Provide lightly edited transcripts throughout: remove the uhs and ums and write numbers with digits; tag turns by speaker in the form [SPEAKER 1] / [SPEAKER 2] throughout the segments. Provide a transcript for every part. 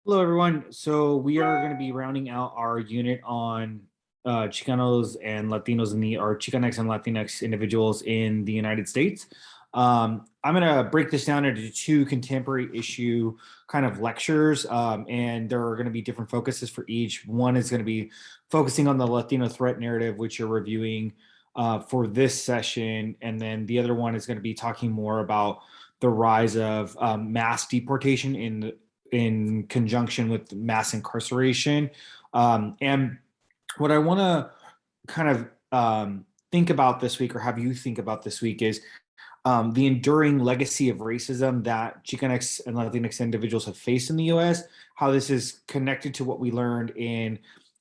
[SPEAKER 1] Hello, everyone. So we are going to be rounding out our unit on Chicanos and Latinos in our Chicanx and Latinx individuals in the United States. I'm going to break this down into two contemporary issue kind of lectures, and there are going to be different focuses for each. One is going to be focusing on the Latino threat narrative, which you're reviewing for this session, and then the other one is going to be talking more about the rise of mass deportation in conjunction with mass incarceration. And what I want to kind of think about this week, or have you think about this week, is the enduring legacy of racism that Chicanx and Latinx individuals have faced in the US, how this is connected to what we learned in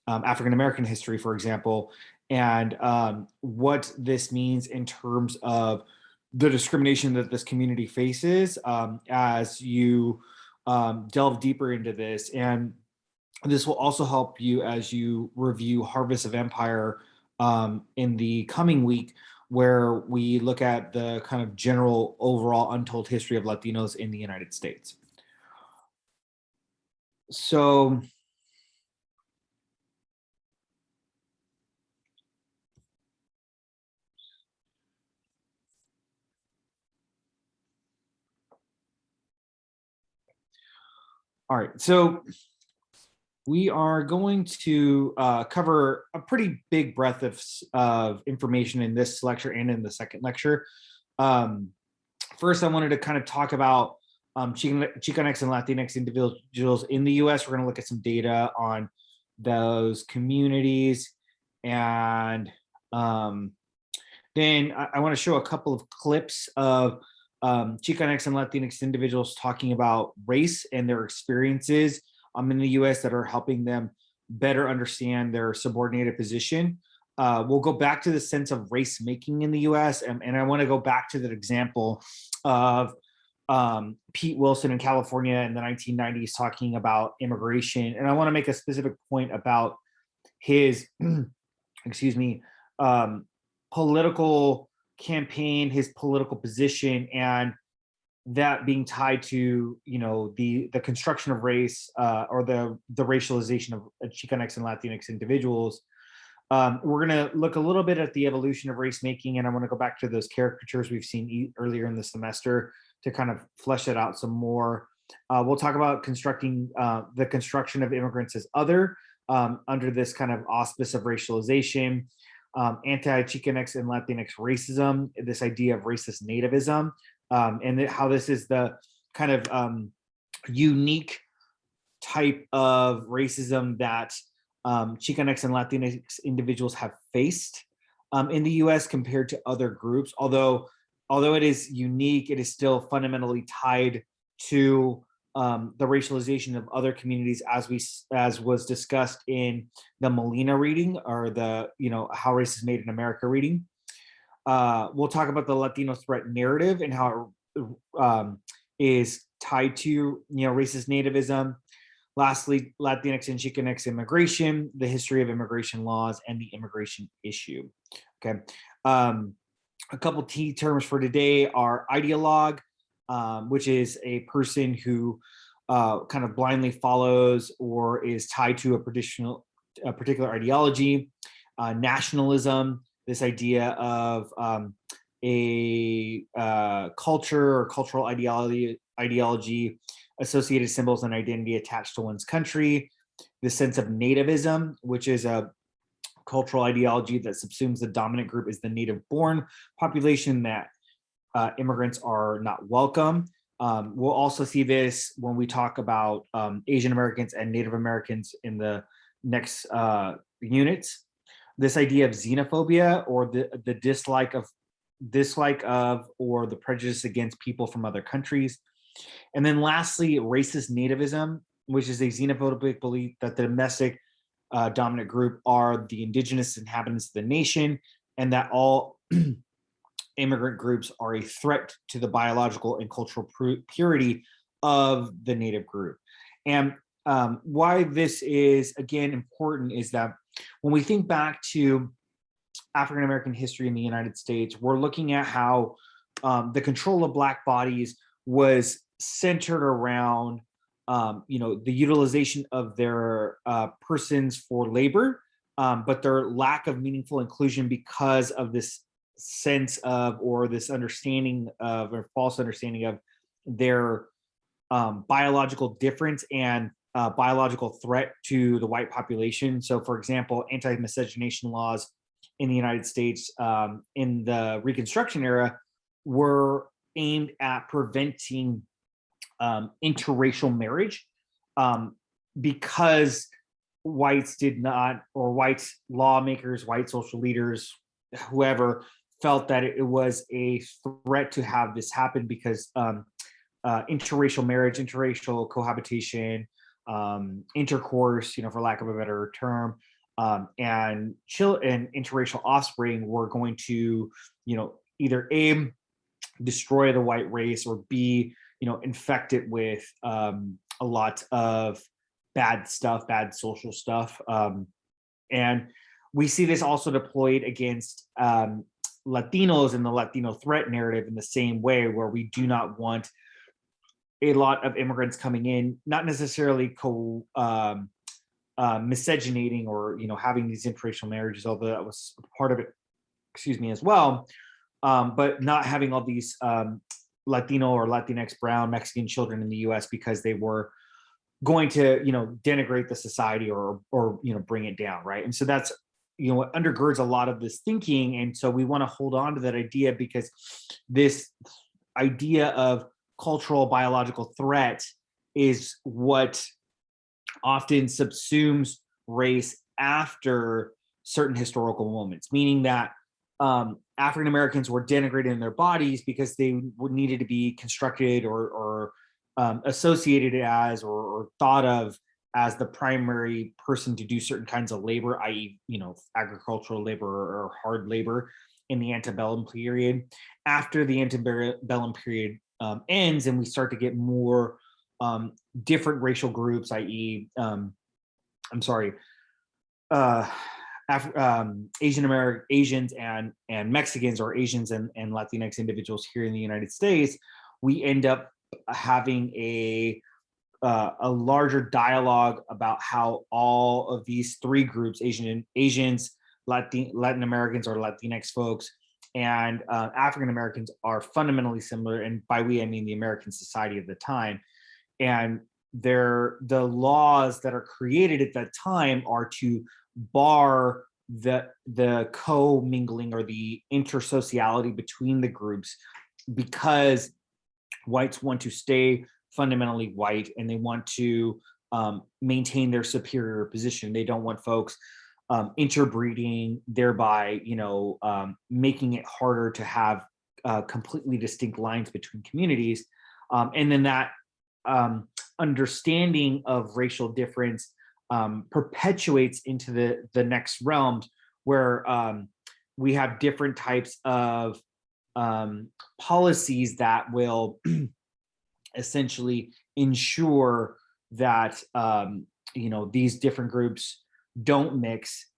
[SPEAKER 1] African American history, for example, and what this means in terms of the discrimination that this community faces as you delve deeper into this. And this will also help you as you review Harvest of Empire in the coming week, where we look at the kind of general overall untold history of Latinos in the United States. So, all right. So we are going to cover a pretty big breadth of information in this lecture and in the second lecture. First, I wanted to kind of talk about Chicanx and Latinx individuals in the US. We're going to look at some data on those communities. And then I want to show a couple of clips of Chicanx and Latinx individuals talking about race and their experiences in the US that are helping them better understand their subordinated position. We'll go back to the sense of race making in the US, and I want to go back to that example of Pete Wilson in California in the 1990s talking about immigration. And I want to make a specific point about his, excuse me, political campaign, his political position, and that being tied to the construction of race or the racialization of Chicanx and Latinx individuals. We're going to look a little bit at the evolution of race making, and I want to go back to those caricatures we've seen earlier in the semester to kind of flesh it out some more. We'll talk about constructing the construction of immigrants as other under this kind of auspice of racialization, anti-Chicanx and Latinx racism, this idea of racist nativism, and how this is the kind of unique type of racism that Chicanx and Latinx individuals have faced in the US compared to other groups. Although it is unique, it is still fundamentally tied to the racialization of other communities, as was discussed in the Molina reading, or the How Race is Made in America reading. We'll talk about the Latino threat narrative and how it is tied to racist nativism. Lastly, Latinx and Chicanx immigration, the history of immigration laws, and the immigration issue. Okay, a couple key terms for today are ideologue, which is a person who kind of blindly follows or is tied to a particular ideology. Nationalism, this idea of a culture or cultural ideology, associated symbols and identity attached to one's country. The sense of nativism, which is a cultural ideology that subsumes the dominant group is the native-born population, that immigrants are not welcome. We'll also see this when we talk about Asian Americans and Native Americans in the next units. This idea of xenophobia, or the dislike of or the prejudice against people from other countries. And then lastly, racist nativism, which is a xenophobic belief that the domestic dominant group are the indigenous inhabitants of the nation, and that all immigrant groups are a threat to the biological and cultural purity of the native group. And why this is, again, important is that when we think back to African American history in the United States, we're looking at how the control of Black bodies was centered around the utilization of their persons for labor, but their lack of meaningful inclusion because of this sense of, or this understanding of, or false understanding of their biological difference and biological threat to the white population. So, for example, anti-miscegenation laws in the United States in the Reconstruction era were aimed at preventing interracial marriage, because whites did not, or white lawmakers, white social leaders, whoever, felt that it was a threat to have this happen, because interracial marriage, interracial cohabitation, intercourse, for lack of a better term, and interracial offspring were going to, either A, destroy the white race, or B, infect it with a lot of bad stuff, bad social stuff. And we see this also deployed against Latinos in the Latino threat narrative in the same way, where we do not want a lot of immigrants coming in, not necessarily miscegenating or having these interracial marriages, although that was part of it, as well, but not having all these Latino or Latinx, brown, Mexican children in the U.S. because they were going to denigrate the society or bring it down, right? And so that's what undergirds a lot of this thinking. And so we want to hold on to that idea, because this idea of cultural biological threat is what often subsumes race after certain historical moments, meaning that African Americans were denigrated in their bodies because they needed to be constructed or associated as, or thought of as, the primary person to do certain kinds of labor, i.e., agricultural labor or hard labor in the antebellum period. After the antebellum period ends, and we start to get more different racial groups, i.e., Asians and Mexicans, or Asians and Latinx individuals here in the United States, we end up having a larger dialogue about how all of these three groups, Asians, Latin Americans or Latinx folks, and African Americans, are fundamentally similar. And by we, I mean the American society of the time. And the laws that are created at that time are to bar the co-mingling or the intersociality between the groups, because whites want to stay fundamentally white, and they want to maintain their superior position. They don't want folks interbreeding, thereby making it harder to have completely distinct lines between communities. And then that understanding of racial difference perpetuates into the next realms, where we have different types of policies that will essentially ensure that these different groups don't mix,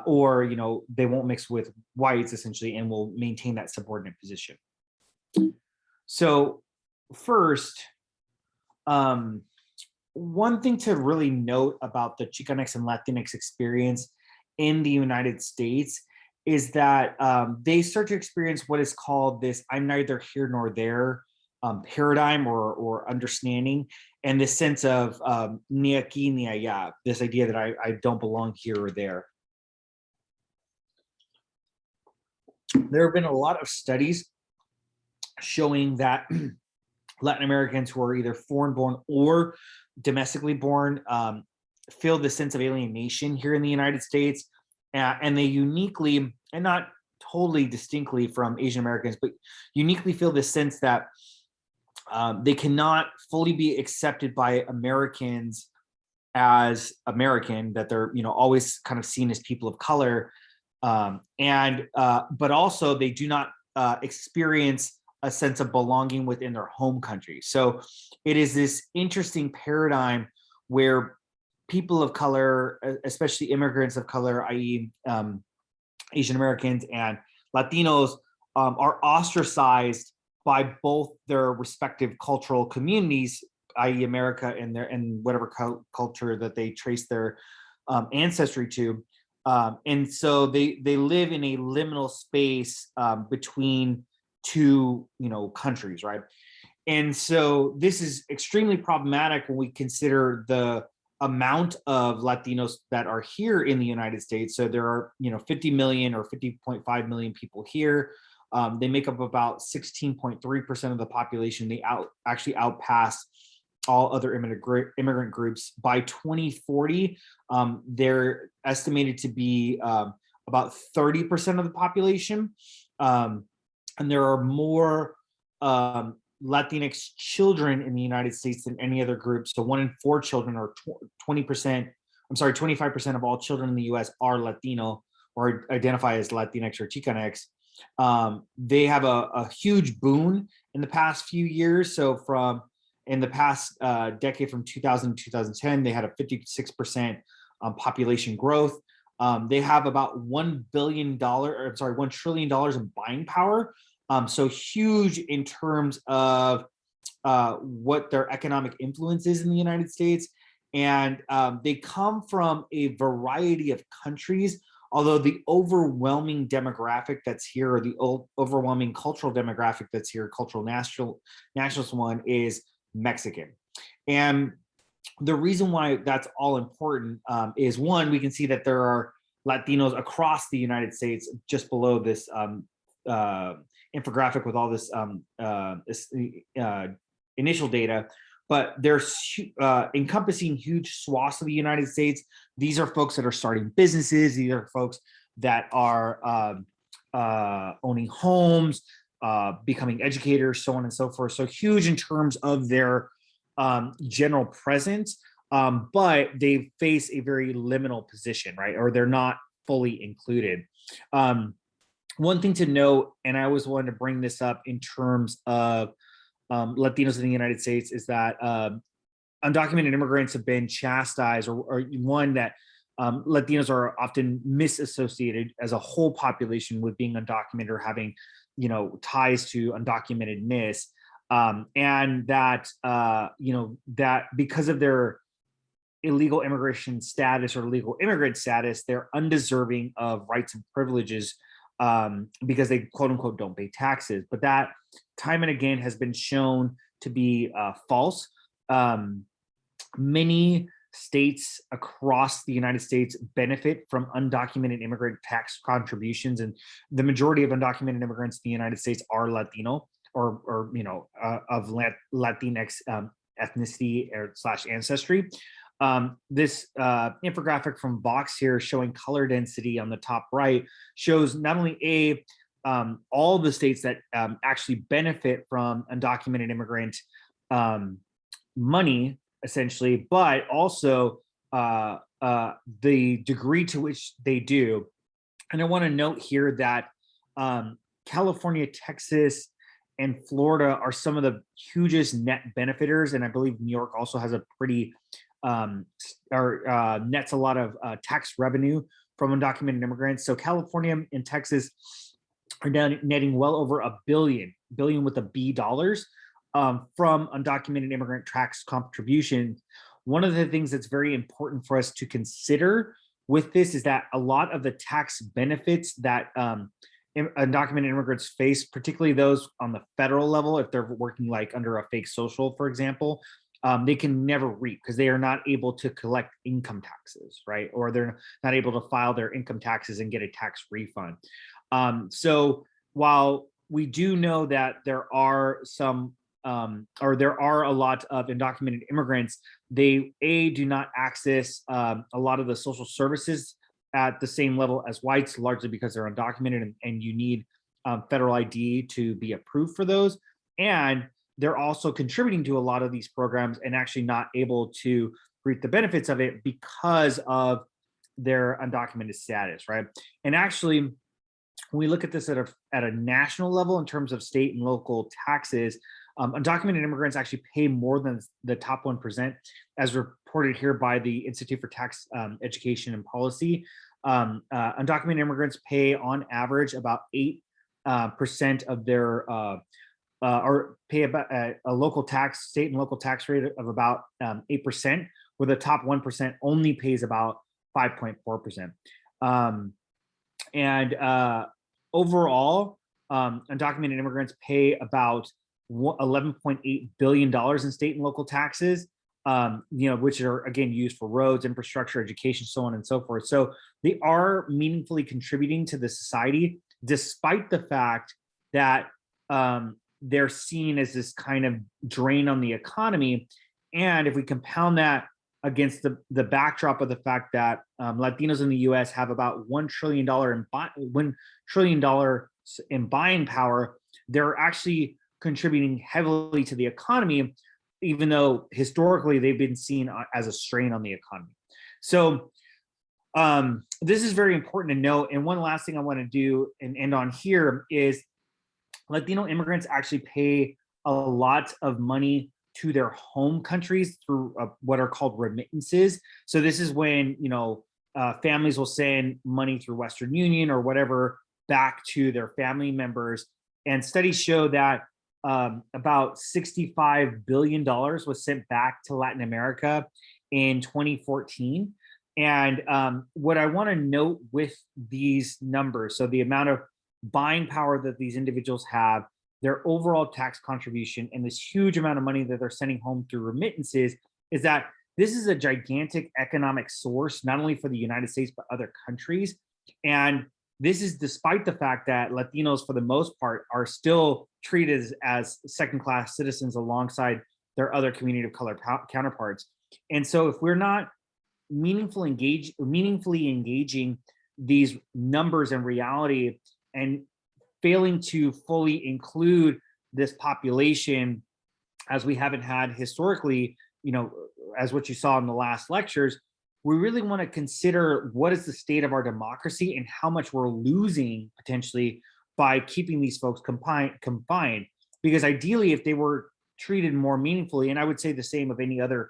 [SPEAKER 1] or they won't mix with whites, essentially, and will maintain that subordinate position. So first, one thing to really note about the Chicanx and Latinx experience in the United States is that they start to experience what is called this "I'm neither here nor there" paradigm or understanding, and this sense of ni aquí ni allá, this idea that I don't belong here or there. There have been a lot of studies showing that Latin Americans who are either foreign-born or domestically born feel the sense of alienation here in the United States, and they uniquely, and not totally distinctly from Asian Americans, but uniquely feel the sense that they cannot fully be accepted by Americans as American, that they're always kind of seen as people of color, but also they do not experience a sense of belonging within their home country. So it is this interesting paradigm where people of color, especially immigrants of color, i.e. Asian Americans and Latinos, are ostracized by both their respective cultural communities, i.e. America, and whatever culture that they trace their ancestry to. And so they live in a liminal space between two, countries, right? And so this is extremely problematic when we consider the amount of Latinos that are here in the United States. So there are, 50 million or 50.5 million people here. They make up about 16.3% of the population. They actually outpass all other immigrant groups. By 2040, they're estimated to be about 30% of the population. And there are more Latinx children in the United States than any other group. So 1 in 4 children, or 20%, 25% of all children in the US are Latino or identify as Latinx or Chicanx. They have a huge boon in the past few years. So in the past decade, from 2000 to 2010, they had a 56% population growth. They have about $1 trillion in buying power. So huge in terms of what their economic influence is in the United States. And they come from a variety of countries, although the overwhelming demographic that's here, or the overwhelming cultural demographic that's here, cultural nationalist one, is Mexican. And the reason why that's all important is, one, we can see that there are Latinos across the United States, just below this infographic with all this initial data, but they're encompassing huge swaths of the United States. These are folks that are starting businesses. These are folks that are owning homes, becoming educators, so on and so forth. So huge in terms of their general presence, but they face a very liminal position, right? Or they're not fully included. One thing to note, and I always wanted to bring this up in terms of Latinos in the United States, is that undocumented immigrants have been chastised, or one that Latinos are often misassociated as a whole population with being undocumented or having, ties to undocumentedness, and that that because of their illegal immigration status or legal immigrant status, they're undeserving of rights and privileges because they, quote unquote, don't pay taxes. But that time and again has been shown to be false. Many states across the United States benefit from undocumented immigrant tax contributions, and the majority of undocumented immigrants in the United States are Latino, or of Latinx ethnicity or / ancestry. This infographic from Vox here, showing color density on the top right, shows not only all the states that actually benefit from undocumented immigrant money, essentially, but also the degree to which they do. And I want to note here that California, Texas, and Florida are some of the hugest net benefiters, and I believe New York also has a pretty nets a lot of tax revenue from undocumented immigrants. So California and Texas are now netting well over $1 billion with a B dollars from undocumented immigrant tax contributions. One of the things that's very important for us to consider with this is that a lot of the tax benefits that undocumented immigrants face, particularly those on the federal level, if they're working like under a fake social, for example, they can never reap because they are not able to collect income taxes, right? Or they're not able to file their income taxes and get a tax refund. So while we do know that there are some, or there are a lot of undocumented immigrants, they do not access a lot of the social services at the same level as whites, largely because they're undocumented, and you need federal ID to be approved for those. And they're also contributing to a lot of these programs and actually not able to reap the benefits of it because of their undocumented status, right? And actually, when we look at this at a national level in terms of state and local taxes, undocumented immigrants actually pay more than the top 1%, as reported here by the Institute for Tax Education and Policy. Undocumented immigrants pay on average about 8% of their or pay about a local tax, state and local tax rate of about 8%, where the top 1% only pays about 5.4%. And overall, undocumented immigrants pay about $11.8 billion in state and local taxes, which are again used for roads, infrastructure, education, so on and so forth. So they are meaningfully contributing to the society, despite the fact that they're seen as this kind of drain on the economy. And if we compound that against the backdrop of the fact that Latinos in the U.S. have about $1 trillion in buying power, they're actually contributing heavily to the economy, even though historically they've been seen as a strain on the economy. So this is very important to note. And one last thing I want to do and end on here is Latino immigrants actually pay a lot of money to their home countries through what are called remittances. So this is when, families will send money through Western Union or whatever back to their family members. And studies show that about $65 billion was sent back to Latin America in 2014. And what I want to note with these numbers, so the amount of buying power that these individuals have, their overall tax contribution, and this huge amount of money that they're sending home through remittances, is that this is a gigantic economic source, not only for the United States, but other countries. And this is despite the fact that Latinos, for the most part, are still treated as second-class citizens alongside their other community of color counterparts. And so if we're not meaningfully engaging these numbers in reality and failing to fully include this population, as we haven't had historically, as what you saw in the last lectures, we really want to consider what is the state of our democracy and how much we're losing potentially by keeping these folks confined. Because ideally, if they were treated more meaningfully, and I would say the same of any other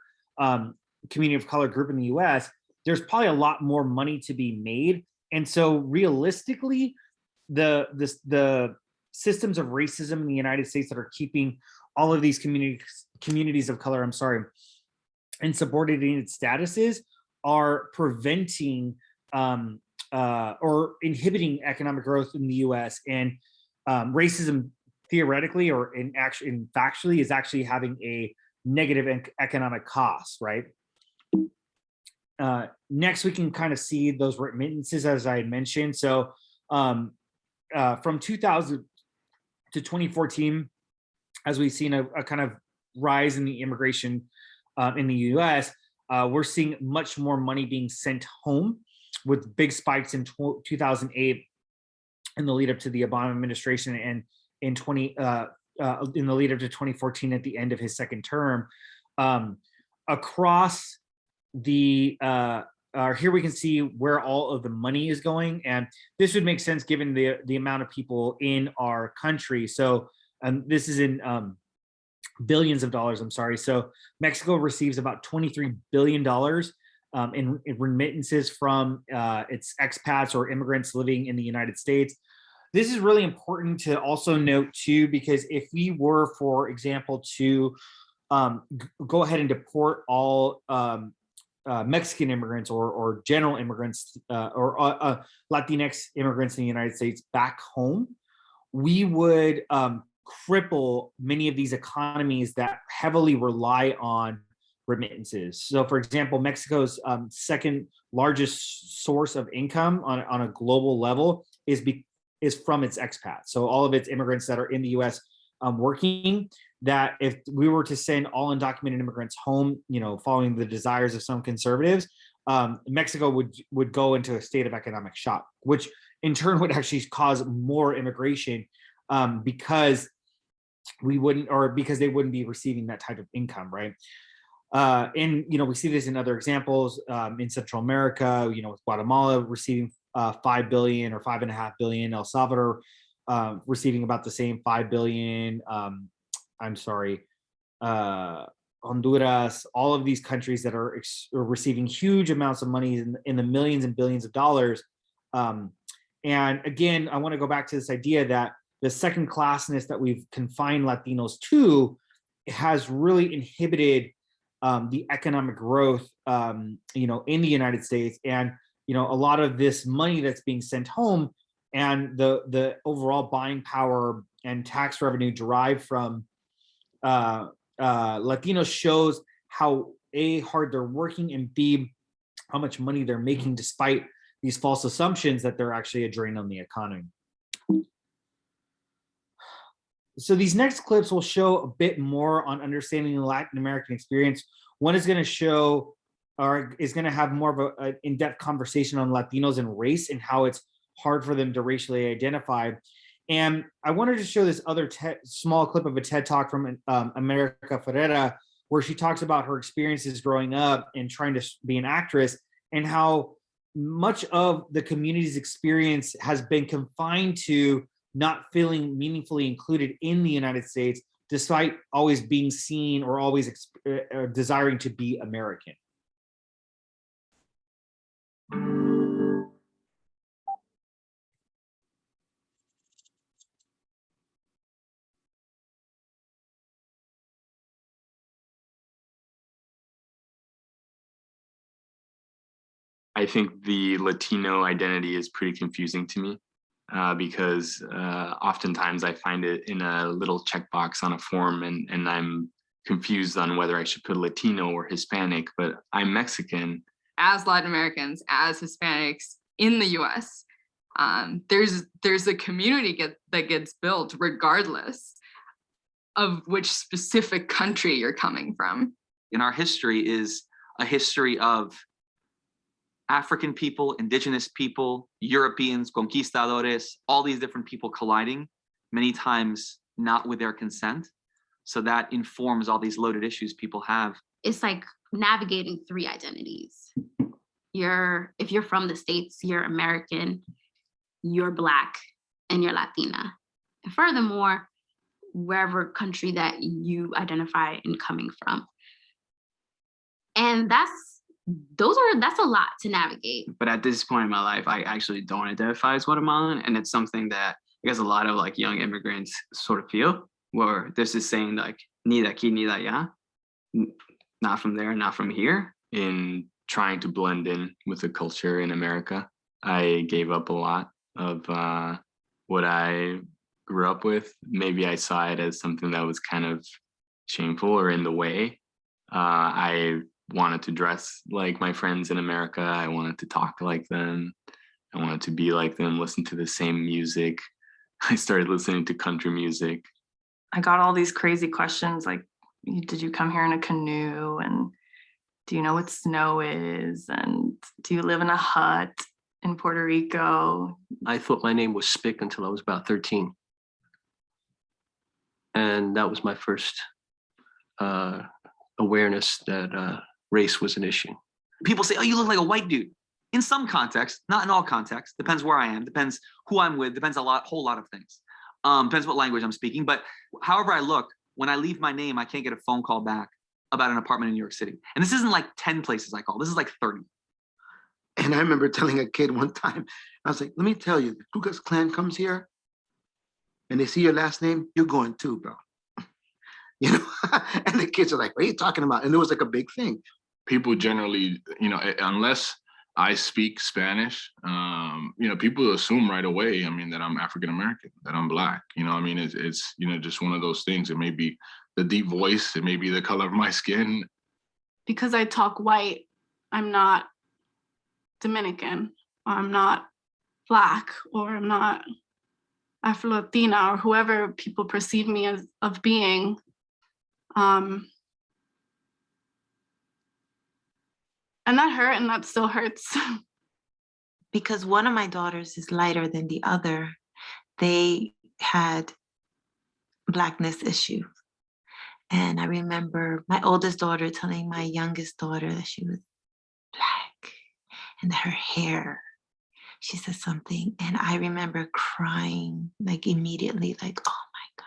[SPEAKER 1] community of color group in the US, there's probably a lot more money to be made. And so realistically, the systems of racism in the United States that are keeping all of these communities of color, in subordinated statuses are preventing or inhibiting economic growth in the US. And racism theoretically or factually is actually having a negative economic cost, right? Next, we can kind of see those remittances, as I had mentioned. So from 2000 to 2014, as we've seen a kind of rise in the immigration in the US, we're seeing much more money being sent home, with big spikes in 2008 in the lead up to the Obama administration, and in the lead up to 2014 at the end of his second term. Across the here we can see where all of the money is going, and this would make sense given the amount of people in our country. So this is in billions of dollars, I'm sorry. So Mexico receives about $23 billion in remittances from its expats or immigrants living in the United States. This is really important to also note too, because if we were, for example, to go ahead and deport all Mexican immigrants or general immigrants or Latinx immigrants in the United States back home, we would cripple many of these economies that heavily rely on remittances. So for example, Mexico's second largest source of income on a global level is from its expats. So all of its immigrants that are in the US working, that if we were to send all undocumented immigrants home, following the desires of some conservatives, Mexico would go into a state of economic shock, which in turn would actually cause more immigration because they wouldn't be receiving that type of income, right? And we see this in other examples in Central America, with Guatemala receiving 5 billion or 5.5 billion, El Salvador receiving about the same 5 billion. Honduras, all of these countries that are receiving huge amounts of money in the millions and billions of dollars. And again, I want to go back to this idea that the second classness that we've confined Latinos to has really inhibited the economic growth, in the United States. And, a lot of this money that's being sent home and the overall buying power and tax revenue derived from Latinos shows how A, hard they're working, and B, how much money they're making despite these false assumptions that they're actually a drain on the economy. So these next clips will show a bit more on understanding the Latin American experience. One is going to show, or is going to have more of an in-depth conversation on Latinos and race and how it's hard for them to racially identify. And I wanted to show this other small clip of a TED Talk from America Ferreira, where she talks about her experiences growing up and trying to be an actress, and how much of the community's experience has been confined to not feeling meaningfully included in the United States, despite always being seen or always desiring to be American.
[SPEAKER 2] I think the Latino identity is pretty confusing to me because oftentimes I find it in a little checkbox on a form, and I'm confused on whether I should put Latino or Hispanic, but I'm Mexican.
[SPEAKER 3] As Latin Americans, as Hispanics in the US, there's a community that gets built regardless of which specific country you're coming from.
[SPEAKER 4] In our history is a history of African people, indigenous people, Europeans, conquistadores, all these different people colliding, many times not with their consent. So that informs all these loaded issues people have.
[SPEAKER 5] It's like navigating three identities. If you're from the States, you're American, you're Black, and you're Latina. And furthermore, wherever country that you identify in coming from. And that's a lot to navigate.
[SPEAKER 6] But at this point in my life, I actually don't identify as Guatemalan, and it's something that I guess a lot of like young immigrants sort of feel, where there's this saying like ni de aquí ni de allá, not from there, not from here.
[SPEAKER 2] In trying to blend in with the culture in America, I gave up a lot of what I grew up with. Maybe I saw it as something that was kind of shameful or in the way. I wanted to dress like my friends in America. I wanted to talk like them. I wanted to be like them, listen to the same music. I started listening to country music.
[SPEAKER 7] I got all these crazy questions like, did you come here in a canoe? And do you know what snow is? And do you live in a hut in Puerto Rico?
[SPEAKER 8] I thought my name was Spick until I was about 13. And that was my first awareness that race was an issue.
[SPEAKER 4] People say, oh, you look like a white dude. In some context, not in all contexts, depends where I am, depends who I'm with, depends whole lot of things. Depends what language I'm speaking. But however I look, when I leave my name, I can't get a phone call back about an apartment in New York City. And this isn't like 10 places I call, this is like 30.
[SPEAKER 9] And I remember telling a kid one time, I was like, let me tell you, the Ku Klux Klan comes here and they see your last name, you're going too, bro. You know, and the kids are like, what are you talking about? And it was like a big thing.
[SPEAKER 10] People generally, unless I speak Spanish, people assume right away, that I'm African-American, that I'm Black. It's just one of those things. It may be the deep voice, it may be the color of my skin.
[SPEAKER 7] Because I talk white, I'm not Dominican, or I'm not Black, or I'm not Afro-Latina, or whoever people perceive me as of being. And that hurt, and that still hurts.
[SPEAKER 11] Because one of my daughters is lighter than the other, they had Blackness issues. And I remember my oldest daughter telling my youngest daughter that she was Black and that her hair, she said something. And I remember crying like immediately, like, oh my God,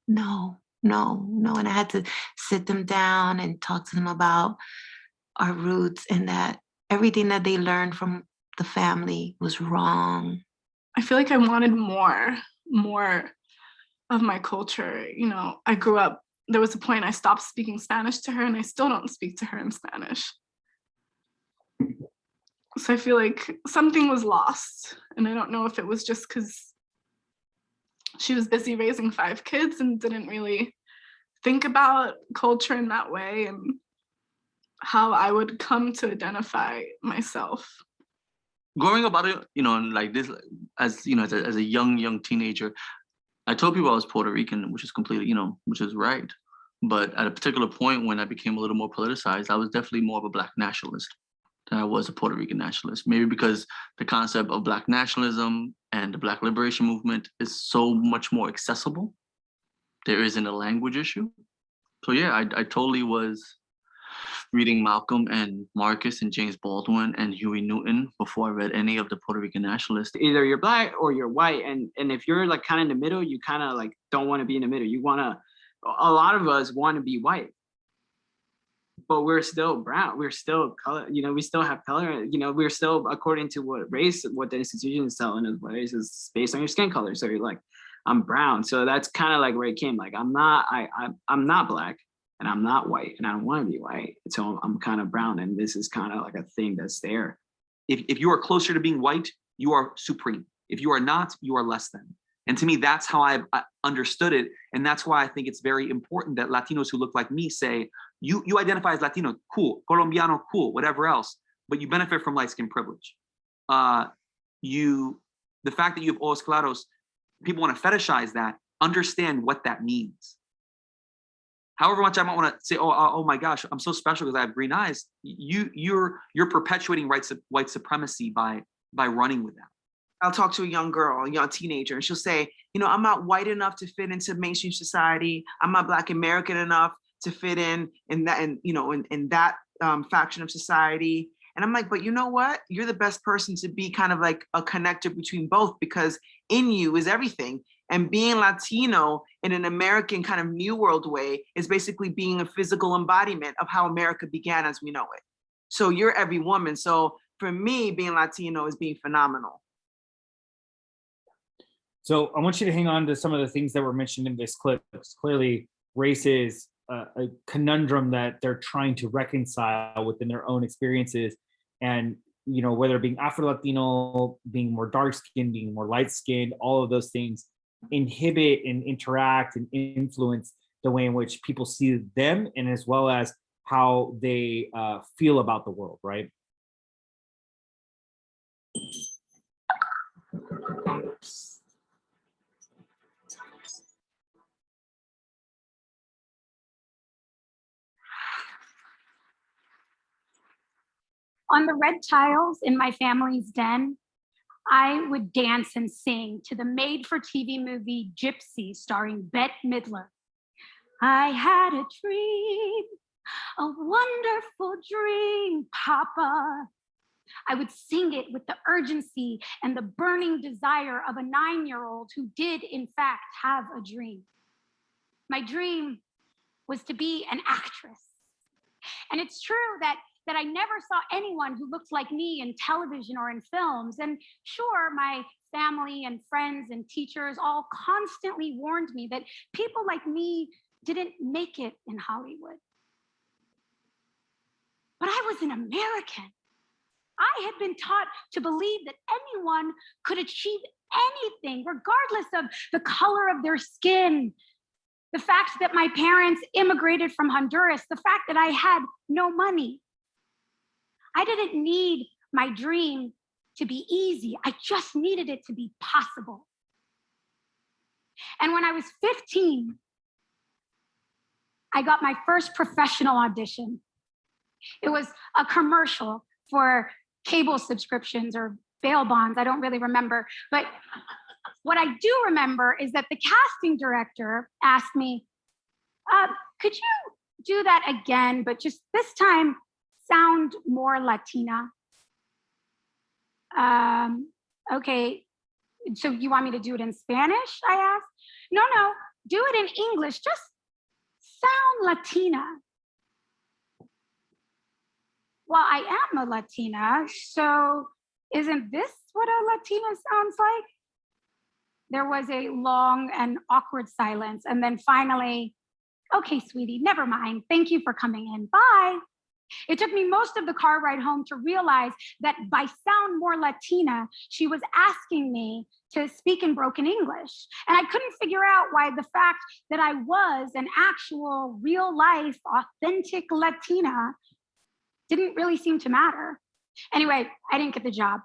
[SPEAKER 11] no. And I had to sit them down and talk to them about our roots and that everything that they learned from the family was wrong.
[SPEAKER 7] I feel like I wanted more of my culture. You know, I grew up, there was a point I stopped speaking Spanish to her, and I still don't speak to her in Spanish. So I feel like something was lost, and I don't know if it was just because she was busy raising 5 kids and didn't really think about culture in that way and how I would come to identify myself.
[SPEAKER 4] Growing up, you know, like this, as you know, as a young teenager, I told people I was Puerto Rican, which is completely, you know, which is right. But at a particular point when I became a little more politicized, I was definitely more of a Black nationalist than I was a Puerto Rican nationalist. Maybe because the concept of Black nationalism and the Black liberation movement is so much more accessible. There isn't a language issue. So yeah, I totally was reading Malcolm and Marcus and James Baldwin and Huey Newton before I read any of the Puerto Rican nationalists.
[SPEAKER 6] Either you're Black or you're white, and if you're like kind of in the middle, you kind of like don't want to be in the middle. You want to, a lot of us want to be white, but we're still brown. We're still color, you know, we still have color, you know, we're still, according to what the institution is telling us, what race is based on your skin color. So you're like, I'm brown. So that's kind of like where it came. Like, I'm not Black, and I'm not white, and I don't want to be white. So I'm kind of brown, and this is kind of like a thing that's there.
[SPEAKER 4] If you are closer to being white, you are supreme. If you are not, you are less than. And to me, that's how I understood it. And that's why I think it's very important that Latinos who look like me say, you identify as Latino, cool, Colombiano, cool, whatever else, but you benefit from light skin privilege. The fact that you have ojos claros, people want to fetishize that, understand what that means. However much I might want to say, oh my gosh, I'm so special because I have green eyes. You're perpetuating white supremacy by running with that.
[SPEAKER 12] I'll talk to a young girl, a young teenager, and she'll say, you know, I'm not white enough to fit into mainstream society. I'm not Black American enough to fit in that, and you know, in that faction of society. And I'm like, but you know what? You're the best person to be kind of like a connector between both, because in you is everything. And being Latino in an American kind of New World way is basically being a physical embodiment of how America began as we know it. So you're every woman. So for me, being Latino is being phenomenal.
[SPEAKER 1] So I want you to hang on to some of the things that were mentioned in this clip. Clearly, race is a conundrum that they're trying to reconcile within their own experiences. And, you know, whether being Afro-Latino, being more dark-skinned, being more light-skinned, all of those things inhibit and interact and influence the way in which people see them, and as well as how they feel about the world, right?
[SPEAKER 13] On the red tiles in my family's den, I would dance and sing to the made-for-TV movie Gypsy, starring Bette Midler. I had a dream, a wonderful dream, Papa. I would sing it with the urgency and the burning desire of a 9-year-old who did, in fact, have a dream. My dream was to be an actress. And it's true that I never saw anyone who looked like me in television or in films. And sure, my family and friends and teachers all constantly warned me that people like me didn't make it in Hollywood. But I was an American. I had been taught to believe that anyone could achieve anything, regardless of the color of their skin, the fact that my parents immigrated from Honduras, the fact that I had no money. I didn't need my dream to be easy. I just needed it to be possible. And when I was 15, I got my first professional audition. It was a commercial for cable subscriptions or bail bonds. I don't really remember. But what I do remember is that the casting director asked me, could you do that again, but just this time sound more Latina? Okay, so you want me to do it in Spanish, I asked? No, do it in English, just sound Latina. Well, I am a Latina, so isn't this what a Latina sounds like? There was a long and awkward silence. And then finally, okay, sweetie, never mind. Thank you for coming in. Bye. It took me most of the car ride home to realize that by sound more Latina, she was asking me to speak in broken English. And I couldn't figure out why the fact that I was an actual, real life, authentic Latina didn't really seem to matter. Anyway, I didn't get the job.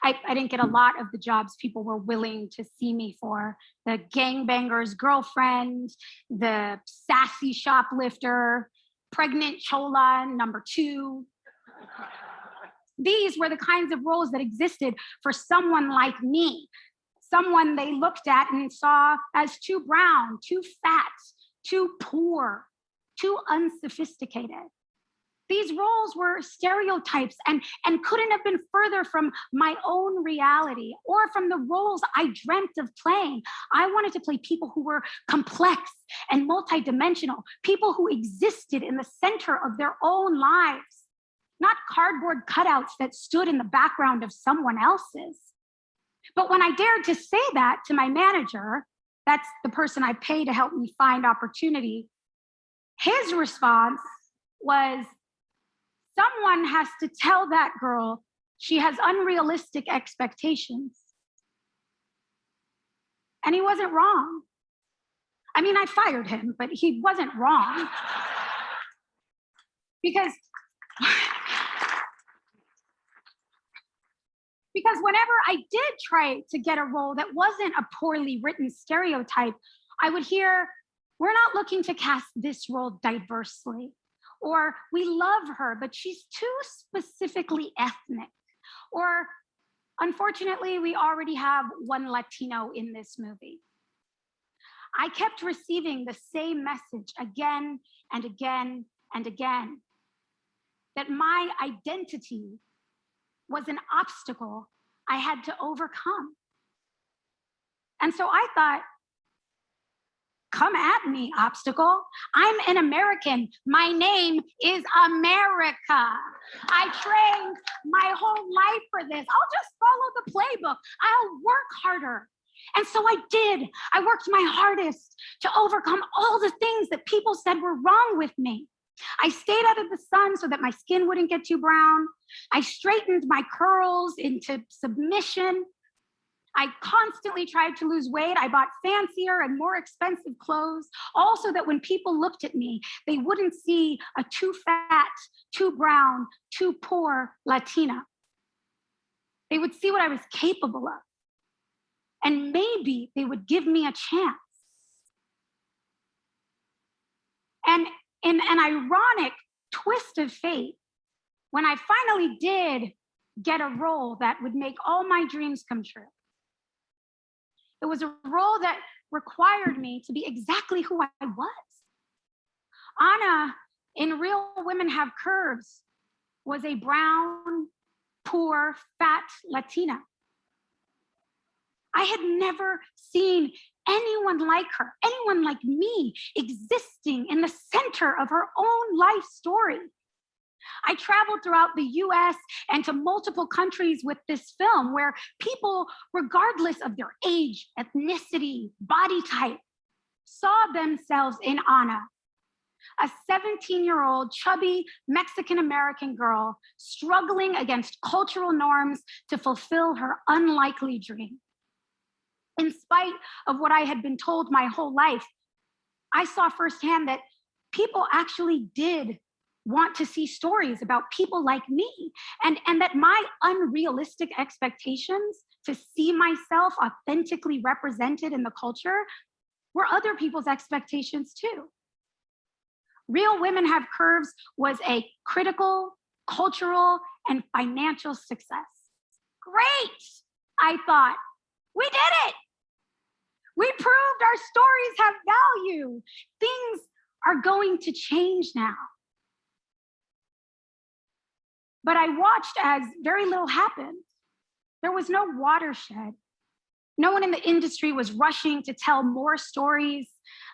[SPEAKER 13] I didn't get a lot of the jobs people were willing to see me for. The gangbanger's girlfriend, the sassy shoplifter, pregnant chola #2. These were the kinds of roles that existed for someone like me, someone they looked at and saw as too brown, too fat, too poor, too unsophisticated. These roles were stereotypes and couldn't have been further from my own reality or from the roles I dreamt of playing. I wanted to play people who were complex and multidimensional, people who existed in the center of their own lives, not cardboard cutouts that stood in the background of someone else's. But when I dared to say that to my manager, that's the person I pay to help me find opportunity, his response was, someone has to tell that girl she has unrealistic expectations. And he wasn't wrong. I mean, I fired him, but he wasn't wrong. Because whenever I did try to get a role that wasn't a poorly written stereotype, I would hear, we're not looking to cast this role diversely. Or we love her, but she's too specifically ethnic. Or unfortunately, we already have one Latino in this movie. I kept receiving the same message again and again and again, that my identity was an obstacle I had to overcome. And so I thought, come at me, obstacle. I'm an American. My name is America. I trained my whole life for this. I'll just follow the playbook. I'll work harder. And so I did. I worked my hardest to overcome all the things that people said were wrong with me. I stayed out of the sun so that my skin wouldn't get too brown. I straightened my curls into submission. I constantly tried to lose weight. I bought fancier and more expensive clothes, all so that when people looked at me, they wouldn't see a too fat, too brown, too poor Latina. They would see what I was capable of. And maybe they would give me a chance. And in an ironic twist of fate, when I finally did get a role that would make all my dreams come true, it was a role that required me to be exactly who I was. Anna, in Real Women Have Curves, was a brown, poor, fat Latina. I had never seen anyone like her, anyone like me, existing in the center of her own life story. I traveled throughout the US and to multiple countries with this film where people, regardless of their age, ethnicity, body type, saw themselves in Ana, a 17-year-old chubby Mexican-American girl struggling against cultural norms to fulfill her unlikely dream. In spite of what I had been told my whole life, I saw firsthand that people actually did want to see stories about people like me, and that my unrealistic expectations to see myself authentically represented in the culture were other people's expectations too. Real Women Have Curves was a critical, cultural, and financial success. Great, I thought. We did it. We proved our stories have value. Things are going to change now. But I watched as very little happened. There was no watershed. No one in the industry was rushing to tell more stories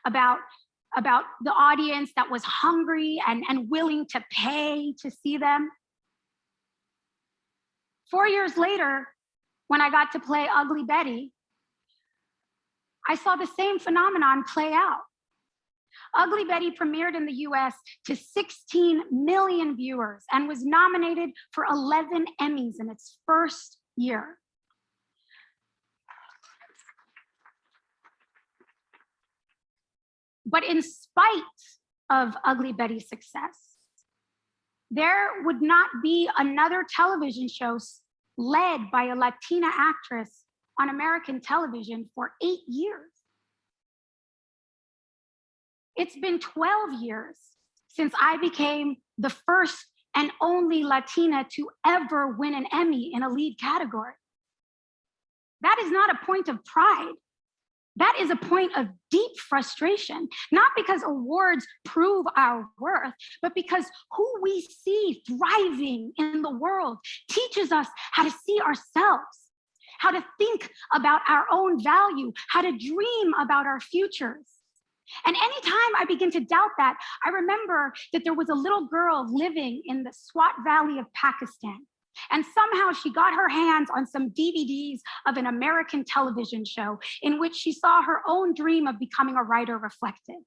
[SPEAKER 13] about the audience that was hungry and willing to pay to see them. 4 years later, when I got to play Ugly Betty, I saw the same phenomenon play out. Ugly Betty premiered in the US to 16 million viewers and was nominated for 11 Emmys in its first year. But in spite of Ugly Betty's success, there would not be another television show led by a Latina actress on American television for 8 years. It's been 12 years since I became the first and only Latina to ever win an Emmy in a lead category. That is not a point of pride. That is a point of deep frustration, not because awards prove our worth, but because who we see thriving in the world teaches us how to see ourselves, how to think about our own value, how to dream about our futures. And anytime I begin to doubt that, I remember that there was a little girl living in the Swat Valley of Pakistan. And somehow she got her hands on some DVDs of an American television show in which she saw her own dream of becoming a writer reflected.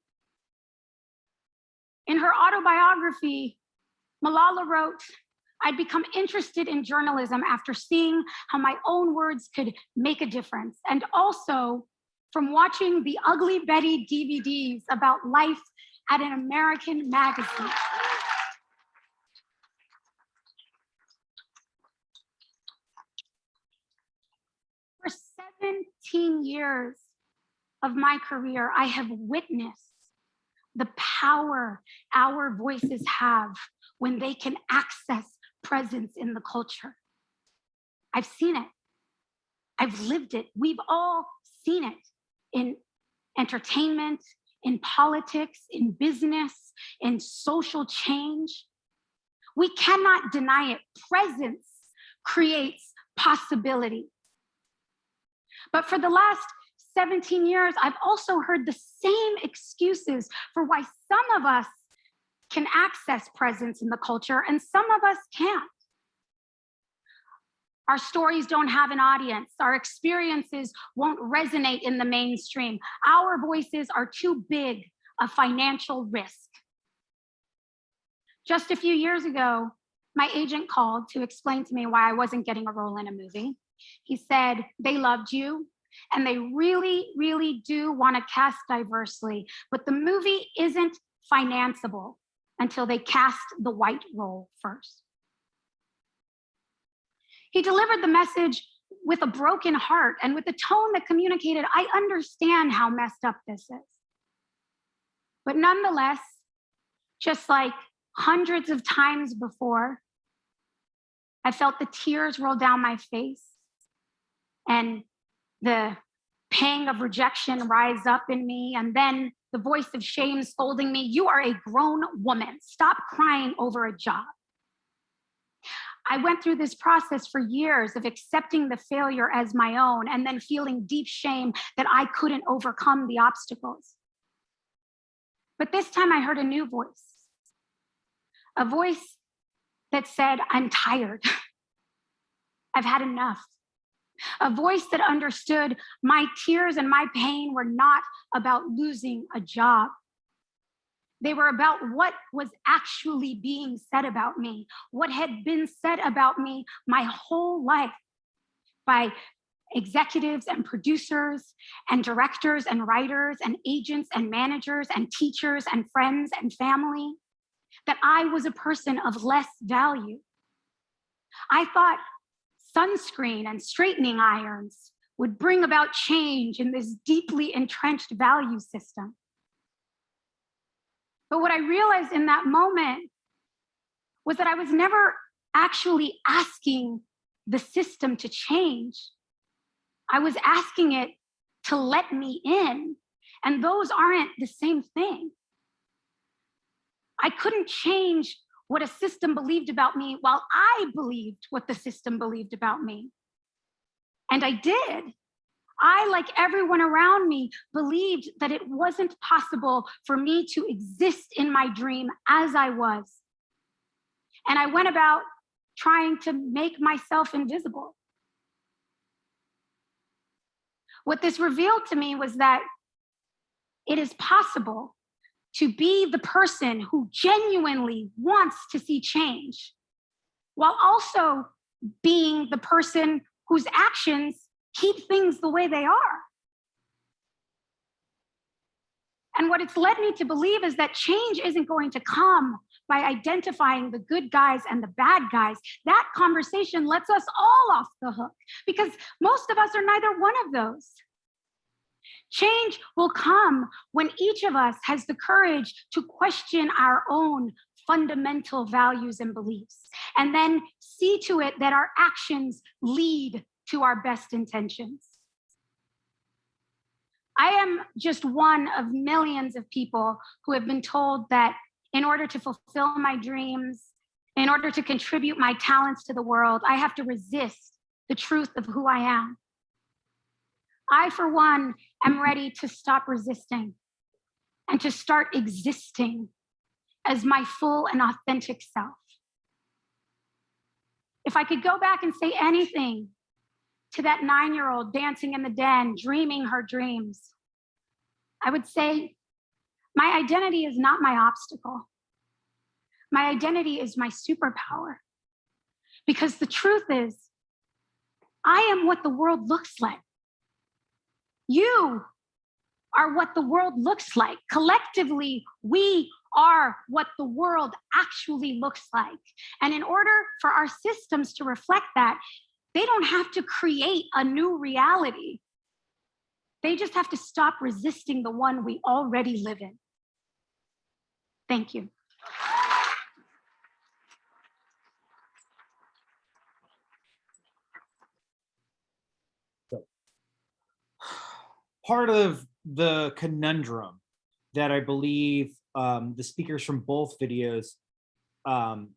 [SPEAKER 13] In her autobiography, Malala wrote, "I'd become interested in journalism after seeing how my own words could make a difference, and also from watching the Ugly Betty DVDs about life at an American magazine." For 17 years of my career, I have witnessed the power our voices have when they can access presence in the culture. I've seen it. I've lived it. We've all seen it in entertainment, in politics, in business, in social change. We cannot deny it. Presence creates possibility. But for the last 17 years, I've also heard the same excuses for why some of us can access presence in the culture and some of us can't. Our stories don't have an audience. Our experiences won't resonate in the mainstream. Our voices are too big a financial risk. Just a few years ago, my agent called to explain to me why I wasn't getting a role in a movie. He said, "They loved you, and they really, really do want to cast diversely, but the movie isn't financeable until they cast the white role first." He delivered the message with a broken heart and with a tone that communicated, "I understand how messed up this is." But nonetheless, just like hundreds of times before, I felt the tears roll down my face and the pang of rejection rise up in me, and then the voice of shame scolding me, "You are a grown woman. Stop crying over a job." I went through this process for years of accepting the failure as my own and then feeling deep shame that I couldn't overcome the obstacles. But this time I heard a new voice, a voice that said, "I'm tired. I've had enough." A voice that understood my tears and my pain were not about losing a job. They were about what was actually being said about me, what had been said about me my whole life by executives and producers and directors and writers and agents and managers and teachers and friends and family, that I was a person of less value. I thought sunscreen and straightening irons would bring about change in this deeply entrenched value system. But what I realized in that moment was that I was never actually asking the system to change. I was asking it to let me in, and those aren't the same thing. I couldn't change what a system believed about me while I believed what the system believed about me. And I did. I, like everyone around me, believed that it wasn't possible for me to exist in my dream as I was. And I went about trying to make myself invisible. What this revealed to me was that it is possible to be the person who genuinely wants to see change, while also being the person whose actions keep things the way they are. And what it's led me to believe is that change isn't going to come by identifying the good guys and the bad guys. That conversation lets us all off the hook because most of us are neither one of those. Change will come when each of us has the courage to question our own fundamental values and beliefs, and then see to it that our actions lead to our best intentions. I am just one of millions of people who have been told that in order to fulfill my dreams, in order to contribute my talents to the world, I have to resist the truth of who I am. I, for one, am ready to stop resisting and to start existing as my full and authentic self. If I could go back and say anything to that 9-year-old dancing in the den, dreaming her dreams, I would say, my identity is not my obstacle. My identity is my superpower. Because the truth is, I am what the world looks like. You are what the world looks like. Collectively, we are what the world actually looks like. And in order for our systems to reflect that, they don't have to create a new reality. They just have to stop resisting the one we already live in. Thank you.
[SPEAKER 1] Part of the conundrum that I believe the speakers from both videos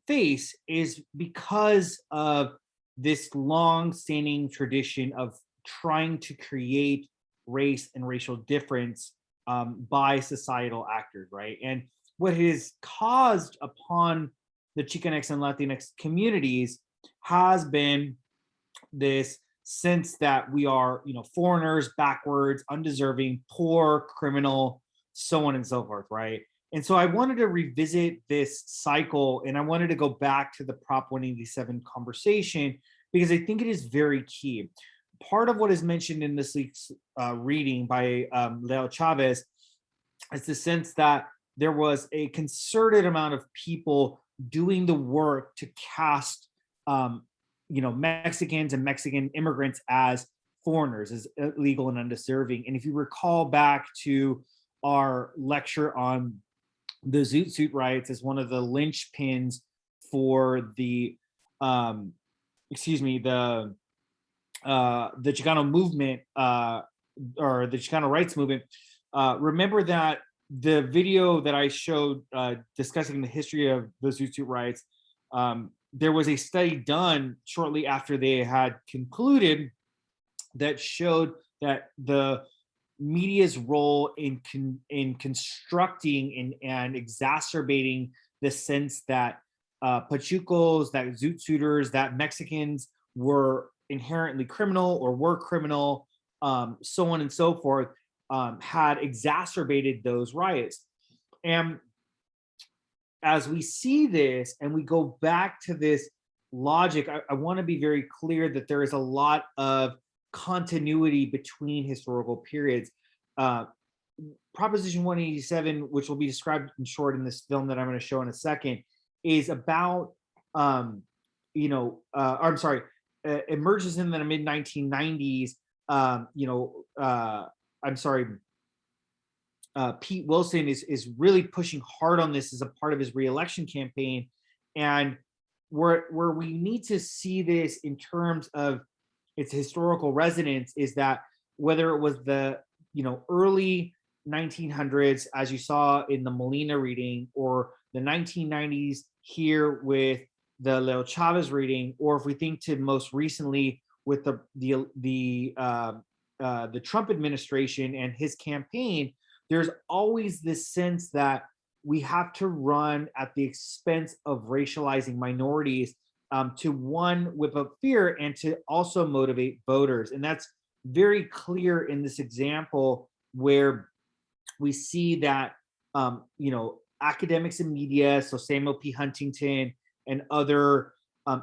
[SPEAKER 1] face is because of this long-standing tradition of trying to create race and racial difference by societal actors, right? And what it has caused upon the Chicanx and Latinx communities has been this sense that we are, foreigners, backwards, undeserving, poor, criminal, so on and so forth, right? And so I wanted to revisit this cycle, and I wanted to go back to the Prop 187 conversation because I think it is very key. Part of what is mentioned in this week's reading by Leo Chavez is the sense that there was a concerted amount of people doing the work to cast Mexicans and Mexican immigrants as foreigners, as illegal and undeserving. And if you recall back to our lecture on the Zoot Suit riots as one of the linchpins for the Chicano movement or the Chicano rights movement, remember that the video that I showed discussing the history of the Zoot Suit riots, there was a study done shortly after they had concluded that showed that the media's role in constructing and exacerbating the sense that Pachucos, that Zoot Suiters, that Mexicans were inherently criminal or were criminal, so on and so forth, had exacerbated those riots. And as we see this and we go back to this logic, I want to be very clear that there is a lot of continuity between historical periods. Proposition 187, which will be described in short in this film that I'm going to show in a second, is about, emerges in the mid 1990s. Pete Wilson is really pushing hard on this as a part of his re-election campaign, and where we need to see this in terms of its historical resonance is that whether it was the early 1900s, as you saw in the Molina reading, or the 1990s here with the Leo Chavez reading, or if we think to most recently with the Trump administration and his campaign, there's always this sense that we have to run at the expense of racializing minorities to one, whip up fear, and to also motivate voters. And that's very clear in this example where we see that, you know, academics and media, so Samuel P. Huntington and other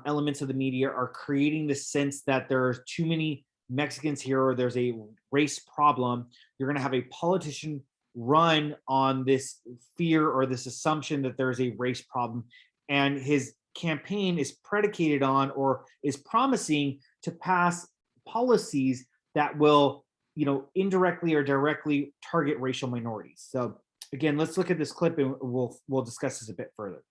[SPEAKER 1] elements of the media are creating the sense that there's too many Mexicans here or there's a race problem. You're going to have a politician run on this fear or this assumption that there's a race problem. And his campaign is predicated on or is promising to pass policies that will, you know, indirectly or directly target racial minorities. So again, let's look at this clip and we'll discuss this a bit further.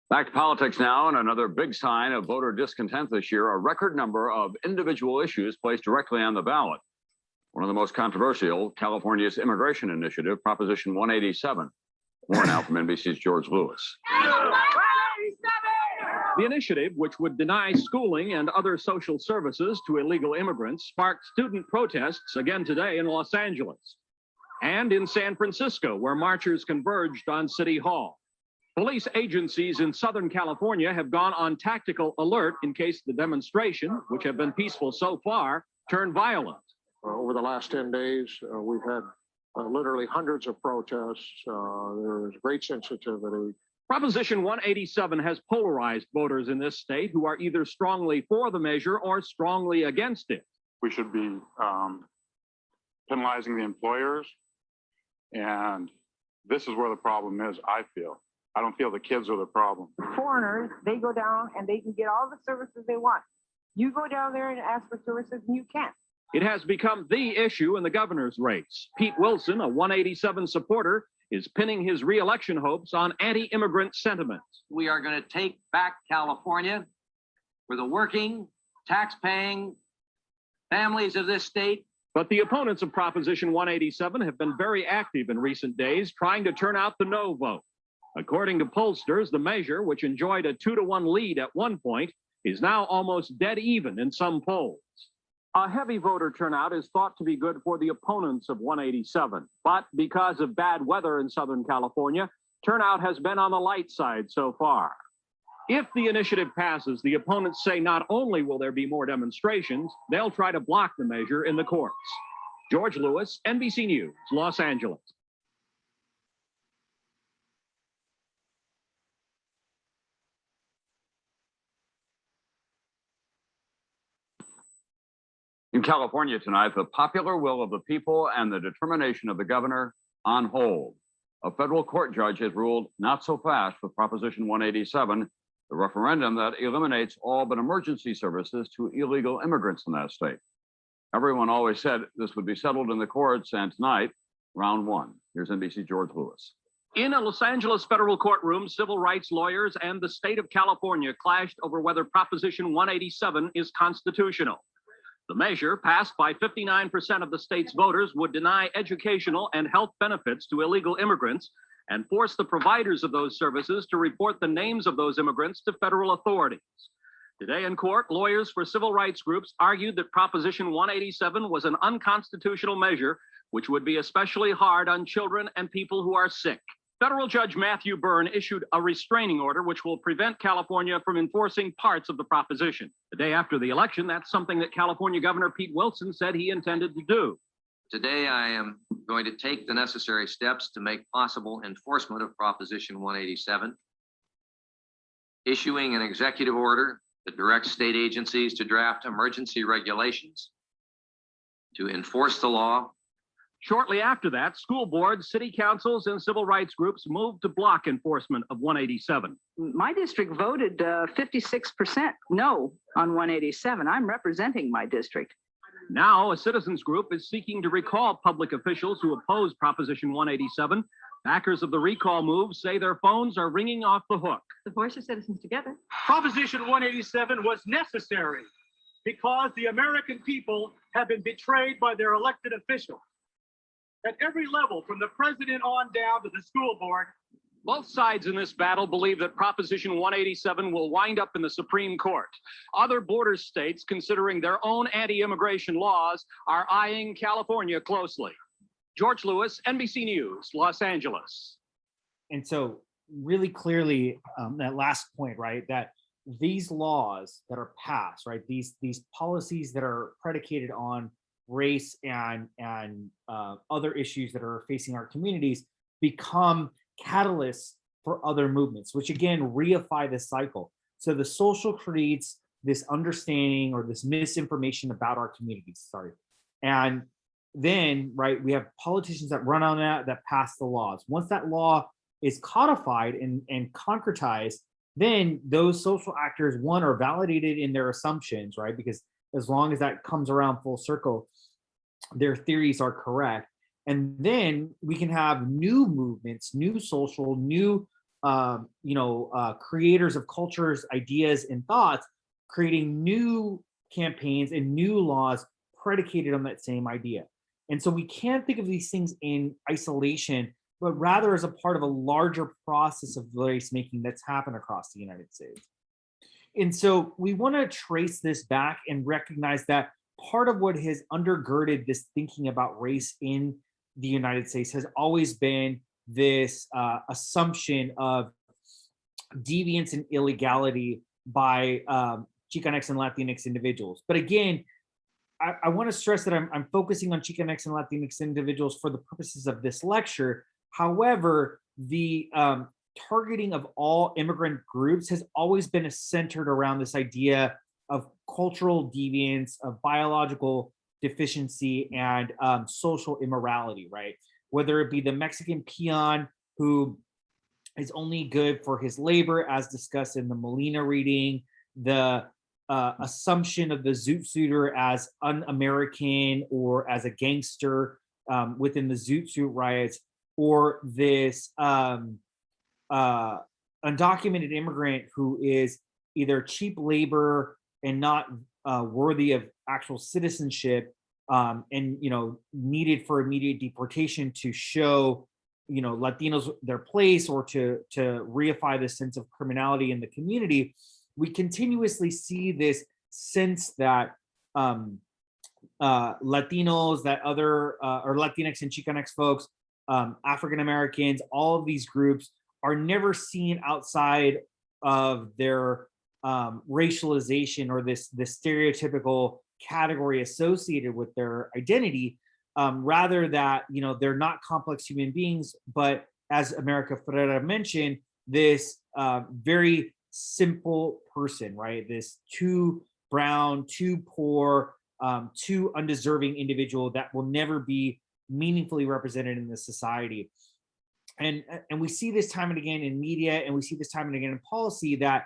[SPEAKER 14] Back to politics now, and another big sign of voter discontent this year, a record number of individual issues placed directly on the ballot. One of the most controversial, California's immigration initiative, Proposition 187. More now from NBC's George Lewis. The initiative, which would deny schooling and other social services to illegal immigrants, sparked student protests again today in Los Angeles and in San Francisco, where marchers converged on City Hall. Police agencies in Southern California have gone on tactical alert in case the demonstration, which have been peaceful so far, turn violent.
[SPEAKER 15] Over the last 10 days, we've had literally hundreds of protests. There is great sensitivity.
[SPEAKER 14] Proposition 187 has polarized voters in this state who are either strongly for the measure or strongly against it.
[SPEAKER 16] We should be penalizing the employers. And this is where the problem is, I feel. I don't feel the kids are the problem.
[SPEAKER 17] Foreigners, they go down and they can get all the services they want. You go down there and ask for services and you can't.
[SPEAKER 14] It has become the issue in the governor's race. Pete Wilson, a 187 supporter, is pinning his re-election hopes on anti-immigrant sentiments.
[SPEAKER 18] We are going to take back California for the working, tax-paying families of this state.
[SPEAKER 14] But the opponents of Proposition 187 have been very active in recent days, trying to turn out the no vote. According to pollsters, the measure, which enjoyed a 2-to-1 lead at one point, is now almost dead even in some polls. A heavy voter turnout is thought to be good for the opponents of 187, but because of bad weather in Southern California, turnout has been on the light side so far. If the initiative passes, the opponents say not only will there be more demonstrations, they'll try to block the measure in the courts. George Lewis, NBC News, Los Angeles. In California tonight, the popular will of the people and the determination of the governor on hold. A federal court judge has ruled not so fast with Proposition 187, the referendum that eliminates all but emergency services to illegal immigrants in that state. Everyone always said this would be settled in the courts, and tonight, round one. Here's NBC George Lewis. In a Los Angeles federal courtroom, civil rights lawyers and the state of California clashed over whether Proposition 187 is constitutional. The measure, passed by 59% of the state's voters, would deny educational and health benefits to illegal immigrants and force the providers of those services to report the names of those immigrants to federal authorities. Today in court, lawyers for civil rights groups argued that Proposition 187 was an unconstitutional measure, which would be especially hard on children and people who are sick. Federal Judge Matthew Byrne issued a restraining order which will prevent California from enforcing parts of the proposition. The day after the election, that's something that California Governor Pete Wilson said he intended to do.
[SPEAKER 18] Today, I am going to take the necessary steps to make possible enforcement of Proposition 187, issuing an executive order that directs state agencies to draft emergency regulations to enforce the law.
[SPEAKER 14] Shortly after that, school boards, city councils, and civil rights groups moved to block enforcement of 187.
[SPEAKER 17] My district voted 56% no on 187. I'm representing my district.
[SPEAKER 14] Now, a citizens group is seeking to recall public officials who oppose Proposition 187. Backers of the recall move say their phones are ringing off the hook.
[SPEAKER 17] The voice of citizens together.
[SPEAKER 19] Proposition 187 was necessary because the American people have been betrayed by their elected officials. At every level, from the president on down to the school board,
[SPEAKER 14] Both sides in this battle believe that Proposition 187 will wind up in the Supreme Court. Other border states, considering their own anti-immigration laws, are eyeing California closely. George Lewis, NBC News, Los Angeles.
[SPEAKER 1] And so really clearly, that last point, right, that these laws that are passed, right, these policies that are predicated on race and other issues that are facing our communities become catalysts for other movements, which again reify this cycle. So the social creates this understanding or this misinformation about our communities. And then, right, we have politicians that run on that pass the laws. Once that law is codified and concretized, then those social actors, one, are validated in their assumptions, right? Because as long as that comes around full circle, their theories are correct. And then we can have new movements, new social, new creators of cultures, ideas, and thoughts, creating new campaigns and new laws predicated on that same idea. And so we can't think of these things in isolation, but rather as a part of a larger process of race making that's happened across the United States. And so we want to trace this back and recognize that part of what has undergirded this thinking about race in the United States has always been this assumption of deviance and illegality by Chicanx and Latinx individuals. But again, I want to stress that I'm focusing on Chicanx and Latinx individuals for the purposes of this lecture. However, the targeting of all immigrant groups has always been centered around this idea of cultural deviance, of biological deficiency, and social immorality, right? Whether it be the Mexican peon who is only good for his labor, as discussed in the Molina reading, the assumption of the Zoot Suiter as un-American or as a gangster within the Zoot Suit riots, or this undocumented immigrant who is either cheap labor and not worthy of actual citizenship, and needed for immediate deportation to show Latinos their place, or to reify the sense of criminality in the community. We continuously see this sense that Latinos, that other or Latinx and Chicanx folks, African Americans, all of these groups are never seen outside of their racialization or this stereotypical category associated with their identity, rather that they're not complex human beings, but as America Ferrera mentioned, this very simple person, right? This too brown, too poor, too undeserving individual that will never be meaningfully represented in the society. And we see this time and again in media, and we see this time and again in policy, that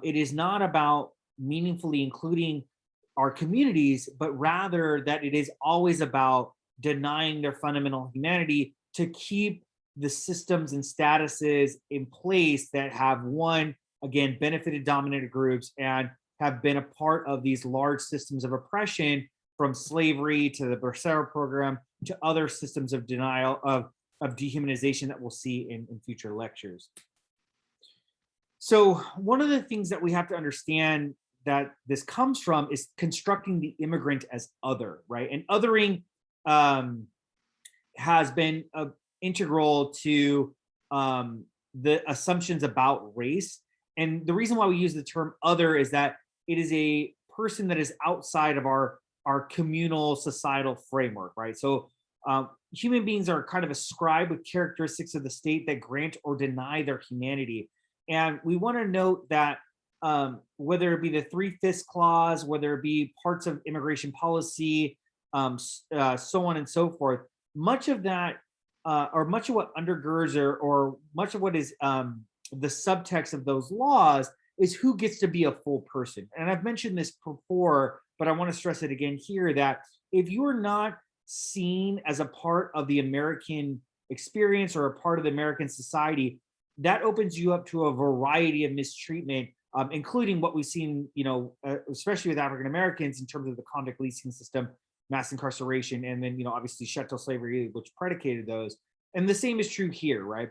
[SPEAKER 1] it is not about meaningfully including our communities, but rather that it is always about denying their fundamental humanity to keep the systems and statuses in place that have, one, again, benefited dominant groups and have been a part of these large systems of oppression, from slavery to the Bracero program to other systems of denial of dehumanization that we'll see in future lectures. So one of the things that we have to understand that this comes from is constructing the immigrant as other, right? And othering has been integral to the assumptions about race. And the reason why we use the term other is that it is a person that is outside of our communal societal framework, right? So human beings are kind of ascribed with characteristics of the state that grant or deny their humanity. And we want to note that whether it be the 3/5 clause, whether it be parts of immigration policy, so on and so forth, much of that, or much of what undergirds or much of what is the subtext of those laws is who gets to be a full person. And I've mentioned this before, but I want to stress it again here, that if you are not seen as a part of the American experience or a part of the American society, that opens you up to a variety of mistreatment, including what we've seen, especially with African Americans in terms of the convict leasing system, mass incarceration, and then, obviously chattel slavery, which predicated those. And the same is true here, right?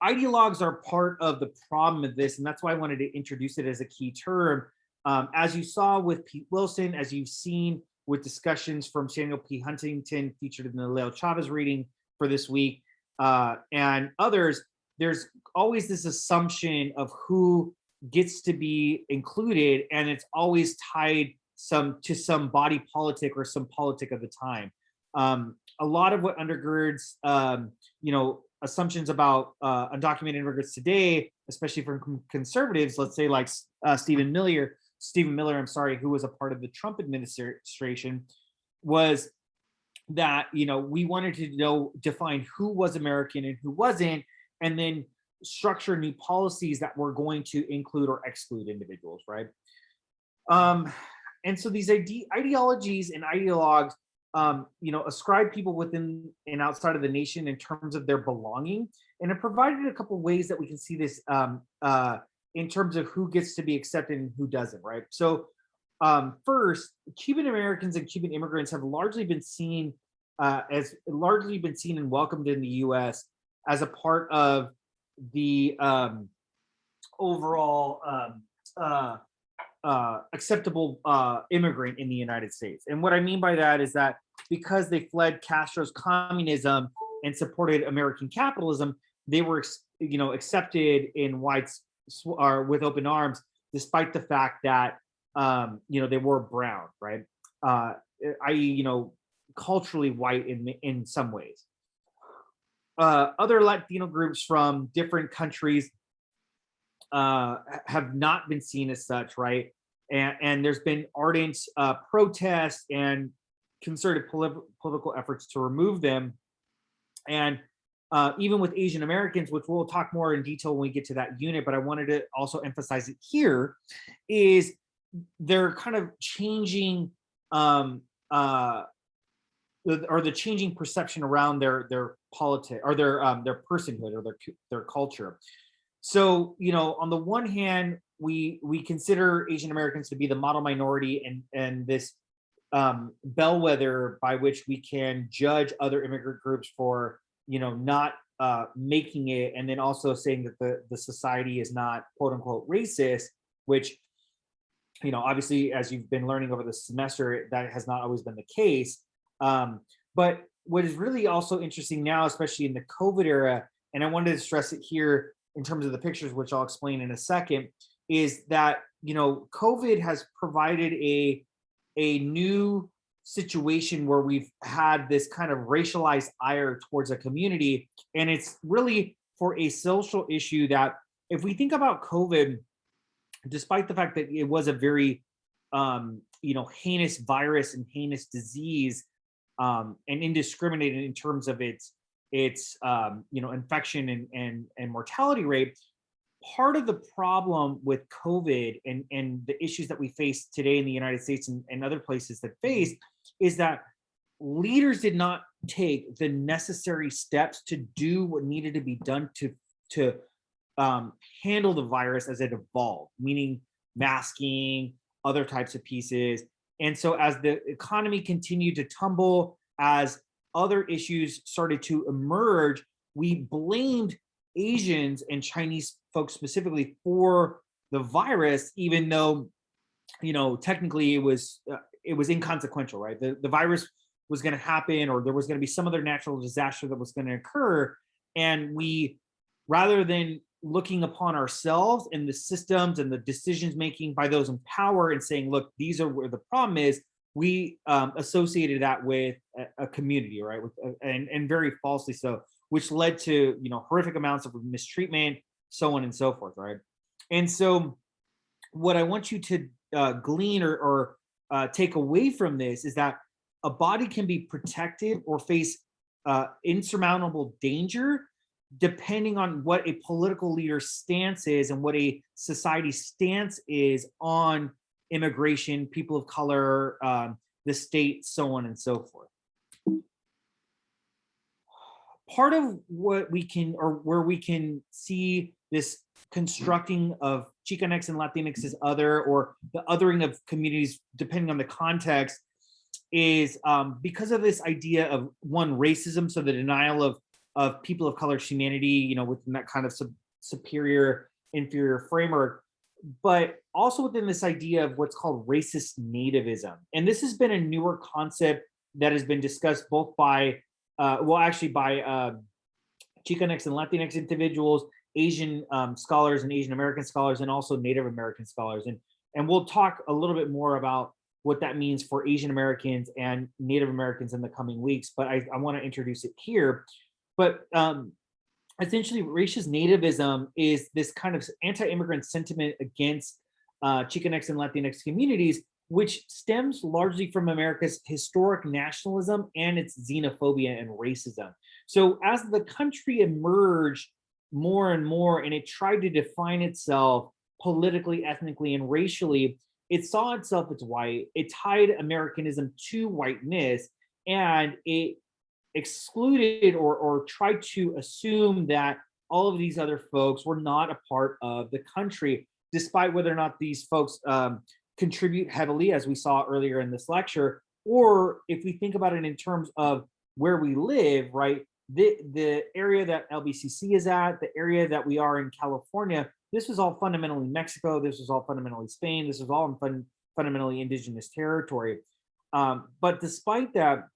[SPEAKER 1] ideologues are part of the problem of this, and that's why I wanted to introduce it as a key term. As you saw with Pete Wilson, as you've seen with discussions from Samuel P. Huntington featured in the Leo Chavez reading for this week, and others, there's always this assumption of who gets to be included, and it's always tied to some body politic or some politic of the time. A lot of what undergirds, assumptions about undocumented immigrants today, especially from conservatives, let's say like Stephen Miller, who was a part of the Trump administration, was that, we wanted to define who was American and who wasn't, and then structure new policies that were going to include or exclude individuals, right? And so these ideologies and ideologues, ascribe people within and outside of the nation in terms of their belonging. And it provided a couple ways that we can see this in terms of who gets to be accepted and who doesn't, right? So first, Cuban Americans and Cuban immigrants have largely been seen and welcomed in the US as a part of the overall acceptable immigrant in the United States. And what I mean by that is that because they fled Castro's communism and supported American capitalism, they were, accepted in with open arms, despite the fact that, they were brown, right? I.e., culturally white in some ways. Other Latino groups from different countries have not been seen as such, right? And there's been ardent protests and concerted political efforts to remove them. And even with Asian Americans, which we'll talk more in detail when we get to that unit, but I wanted to also emphasize it here, is they're kind of changing the changing perception around their politics or their personhood or their culture. So, on the one hand, we consider Asian Americans to be the model minority and this bellwether by which we can judge other immigrant groups for, not making it, and then also saying that the society is not quote unquote racist, which, obviously, as you've been learning over the semester, that has not always been the case. But what is really also interesting now, especially in the COVID era, and I wanted to stress it here in terms of the pictures, which I'll explain in a second, is that, COVID has provided a new situation where we've had this kind of racialized ire towards a community. And it's really for a social issue that if we think about COVID, despite the fact that it was a very, heinous virus and heinous disease, and indiscriminated in terms of its infection and mortality rate, part of the problem with COVID and the issues that we face today in the United States and other places that face is that leaders did not take the necessary steps to do what needed to be done to handle the virus as it evolved, meaning masking, other types of pieces. And so as the economy continued to tumble, as other issues started to emerge, we blamed Asians and Chinese folks specifically for the virus, even though, technically it was inconsequential, right? The virus was going to happen, or there was going to be some other natural disaster that was going to occur. And we, rather than looking upon ourselves and the systems and the decisions making by those in power and saying, look, these are where the problem is, we associated that with a community, right? And very falsely so, which led to, horrific amounts of mistreatment, so on and so forth, right? And so what I want you to glean or take away from this is that a body can be protected or face insurmountable danger depending on what a political leader's stance is and what a society stance is on immigration, people of color, the state, so on and so forth. Part of what we can, or where we can see this constructing of Chicanx and Latinx as other, or the othering of communities, depending on the context, is because of this idea of, one, racism, so the denial of people of color humanity, you know, within that kind of superior, inferior framework, but also within this idea of what's called racist nativism. And this has been a newer concept that has been discussed both by, by Chicanx and Latinx individuals, Asian scholars and Asian American scholars, and also Native American scholars. And we'll talk a little bit more about what that means for Asian Americans and Native Americans in the coming weeks, but I want to introduce it here. But essentially, racist nativism is this kind of anti-immigrant sentiment against Chicanx and Latinx communities, which stems largely from America's historic nationalism and its xenophobia and racism. So as the country emerged more and more, and it tried to define itself politically, ethnically, and racially, it saw itself as white. It tied Americanism to whiteness, and it excluded or tried to assume that all of these other folks were not a part of the country, despite whether or not these folks contribute heavily, as we saw earlier in this lecture, or if we think about it in terms of where we live, right? The area that LBCC is at, the area that we are in California, this was all fundamentally Mexico. This was all fundamentally Spain. This was all fundamentally indigenous territory. But despite that,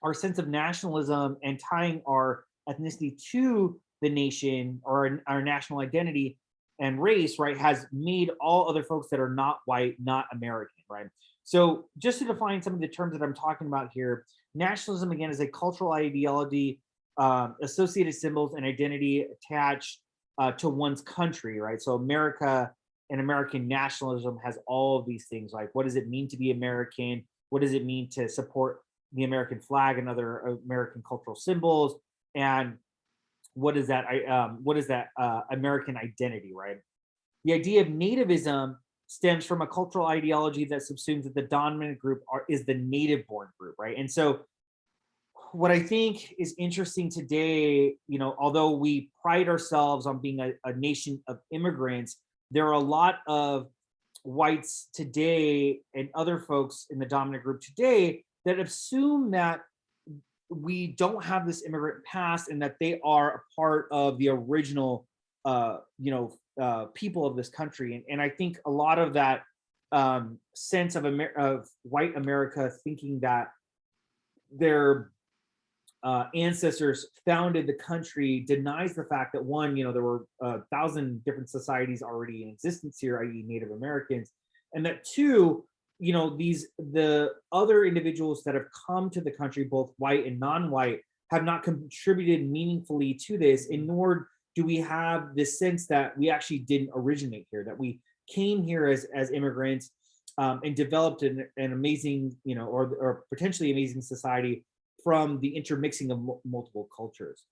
[SPEAKER 1] our sense of nationalism and tying our ethnicity to the nation or our national identity and race, right, has made all other folks that are not white, not American, right? So just to define some of the terms that I'm talking about here, nationalism, again, is a cultural ideology, associated symbols and identity attached to one's country, right? So America and American nationalism has all of these things, like what does it mean to be American? What does it mean to support the American flag and other American cultural symbols? And what is that American identity, right? The idea of nativism stems from a cultural ideology that subsumes that the dominant group is the native born group, right? And so what I think is interesting today, you know, although we pride ourselves on being a nation of immigrants, there are a lot of whites today and other folks in the dominant group today that assume that we don't have this immigrant past and that they are a part of the original, people of this country. And I think a lot of that sense of white America thinking that their ancestors founded the country denies the fact that, one, you know, there were 1,000 different societies already in existence here, i.e. Native Americans, and that, two, you know, the other individuals that have come to the country, both white and non-white, have not contributed meaningfully to this, and nor do we have this sense that we actually didn't originate here, that we came here as immigrants and developed an amazing, you know, or potentially amazing society from the intermixing of multiple cultures.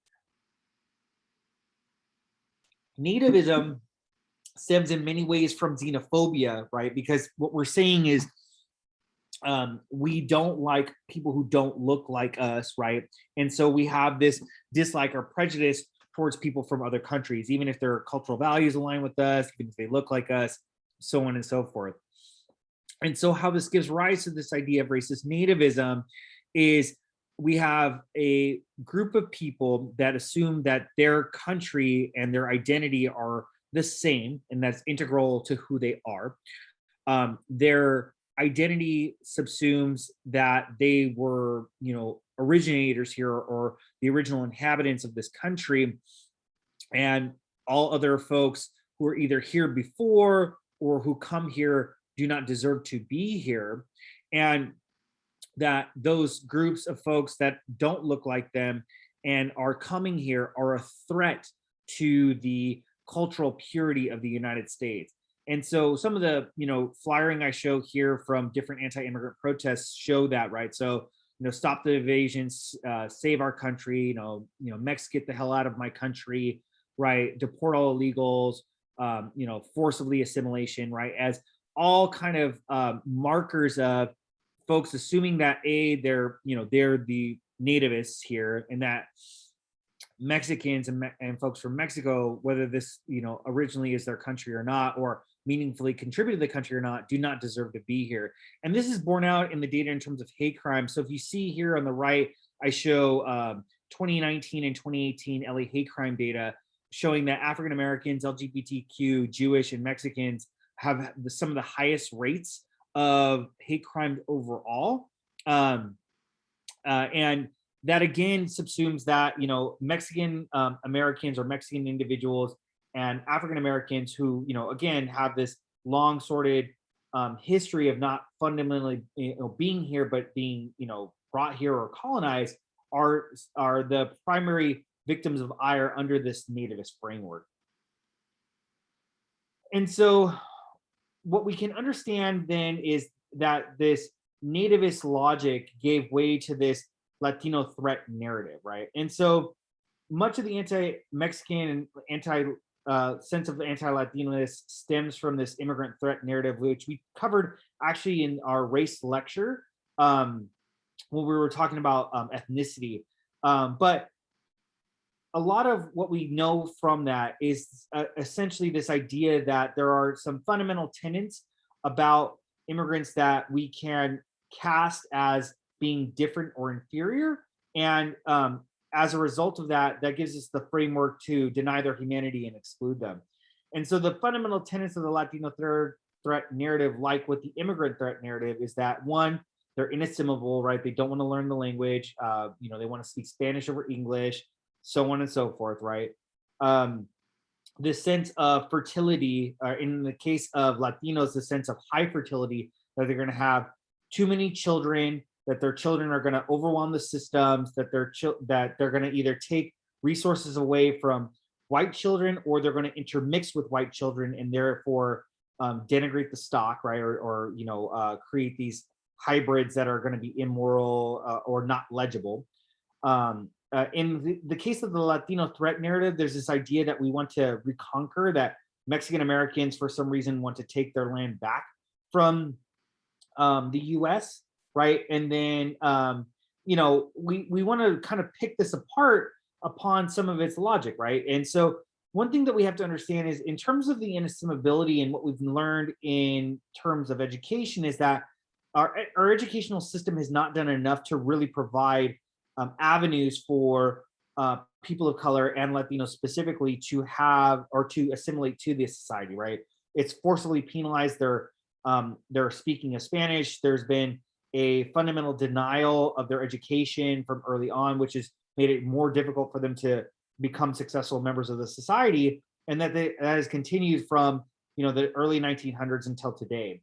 [SPEAKER 1] Nativism stems in many ways from xenophobia, right? Because what we're saying is we don't like people who don't look like us, right? And so we have this dislike or prejudice towards people from other countries, even if their cultural values align with us, even if they look like us, so on and so forth. And so how this gives rise to this idea of racist nativism is we have a group of people that assume that their country and their identity are the same, and that's integral to who they are. Their identity subsumes that they were, you know, originators here or the original inhabitants of this country, and all other folks who are either here before or who come here do not deserve to be here. And that those groups of folks that don't look like them and are coming here are a threat to the cultural purity of the United States. And so some of the, you know, flyering I show here from different anti-immigrant protests show that, right? So, you know, stop the invasions, save our country, you know, Mex, get the hell out of my country, right? Deport all illegals, you know, forcibly assimilation, right? As all kind of markers of folks assuming that they're the nativists here, and that Mexicans and folks from Mexico, whether this, you know, originally is their country or not, or meaningfully contribute to the country or not, do not deserve to be here. And this is borne out in the data in terms of hate crime. So if you see here on the right, I show 2019 and 2018 LA hate crime data showing that African Americans, LGBTQ, Jewish, and Mexicans have some of the highest rates of hate crimes overall. And that again subsumes that, you know, Mexican Americans or Mexican individuals and African Americans who, you know, again, have this long sorted history of not fundamentally, you know, being here, but being, you know, brought here or colonized are the primary victims of ire under this nativist framework. And so what we can understand then is that this nativist logic gave way to this Latino threat narrative, right? And so much of the anti-Mexican and sense of anti-Latinoness stems from this immigrant threat narrative, which we covered actually in our race lecture when we were talking about ethnicity. But a lot of what we know from that is essentially this idea that there are some fundamental tenets about immigrants that we can cast as being different or inferior. And as a result of that, that gives us the framework to deny their humanity and exclude them. And so the fundamental tenets of the Latino threat narrative, like with the immigrant threat narrative, is that one, they're inestimable, right? They don't want to learn the language. You know, they want to speak Spanish over English, so on and so forth, right? This sense of fertility, in the case of Latinos, the sense of high fertility, that they're going to have too many children, that their children are going to overwhelm the systems, that they're going to either take resources away from white children, or they're going to intermix with white children and therefore denigrate the stock, right? Or you know, create these hybrids that are going to be immoral or not legible. In the case of the Latino threat narrative, there's this idea that we want to reconquer, that Mexican Americans, for some reason, want to take their land back from the US, right? And then, you know, we want to kind of pick this apart upon some of its logic, right? And so one thing that we have to understand is, in terms of the inestimability and what we've learned in terms of education, is that our educational system has not done enough to really provide avenues for people of color and Latinos specifically to have or to assimilate to this society, right? It's forcibly penalized their speaking of Spanish. There's been a fundamental denial of their education from early on, which has made it more difficult for them to become successful members of the society, and that has continued from, you know, the early 1900s until today.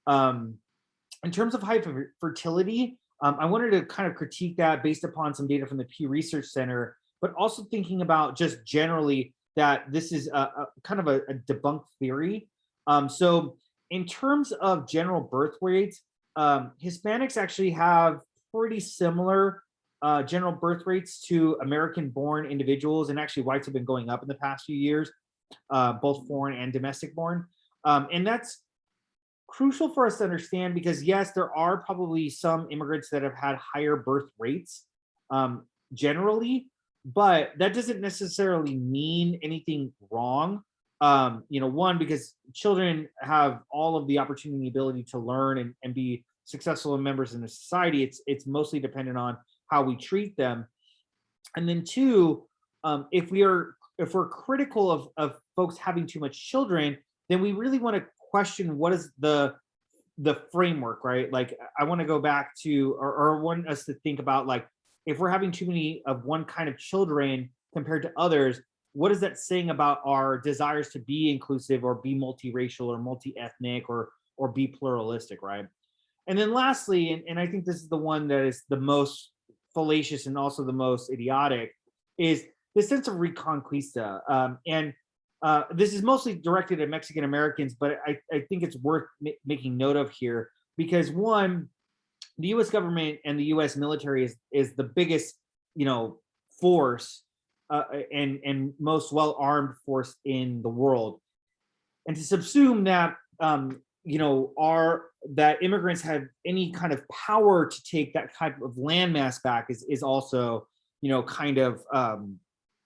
[SPEAKER 1] In terms of high fertility, I wanted to kind of critique that based upon some data from the Pew Research Center, but also thinking about just generally that this is a kind of a debunked theory. So in terms of general birth rates, Hispanics actually have pretty similar general birth rates to American-born individuals, and actually whites have been going up in the past few years, both foreign and domestic-born. And that's crucial for us to understand, because yes, there are probably some immigrants that have had higher birth rates generally, but that doesn't necessarily mean anything wrong. You know, one, because children have all of the opportunity and ability to learn and be successful members in the society. It's mostly dependent on how we treat them. And then two, if we're critical of folks having too much children, then we really want to question what is the framework, right? Like, I want to go back to, or want us to think about, like, if we're having too many of one kind of children compared to others, what is that saying about our desires to be inclusive or be multiracial or multi-ethnic or be pluralistic, right? And then lastly, and I think this is the one that is the most fallacious and also the most idiotic, is the sense of reconquista. This is mostly directed at Mexican Americans, but I think it's worth making note of here, because one, the U.S. government and the U.S. military is the biggest, you know, force and most well-armed force in the world, and to subsume that, you know, that immigrants have any kind of power to take that type of landmass back is also, you know, kind of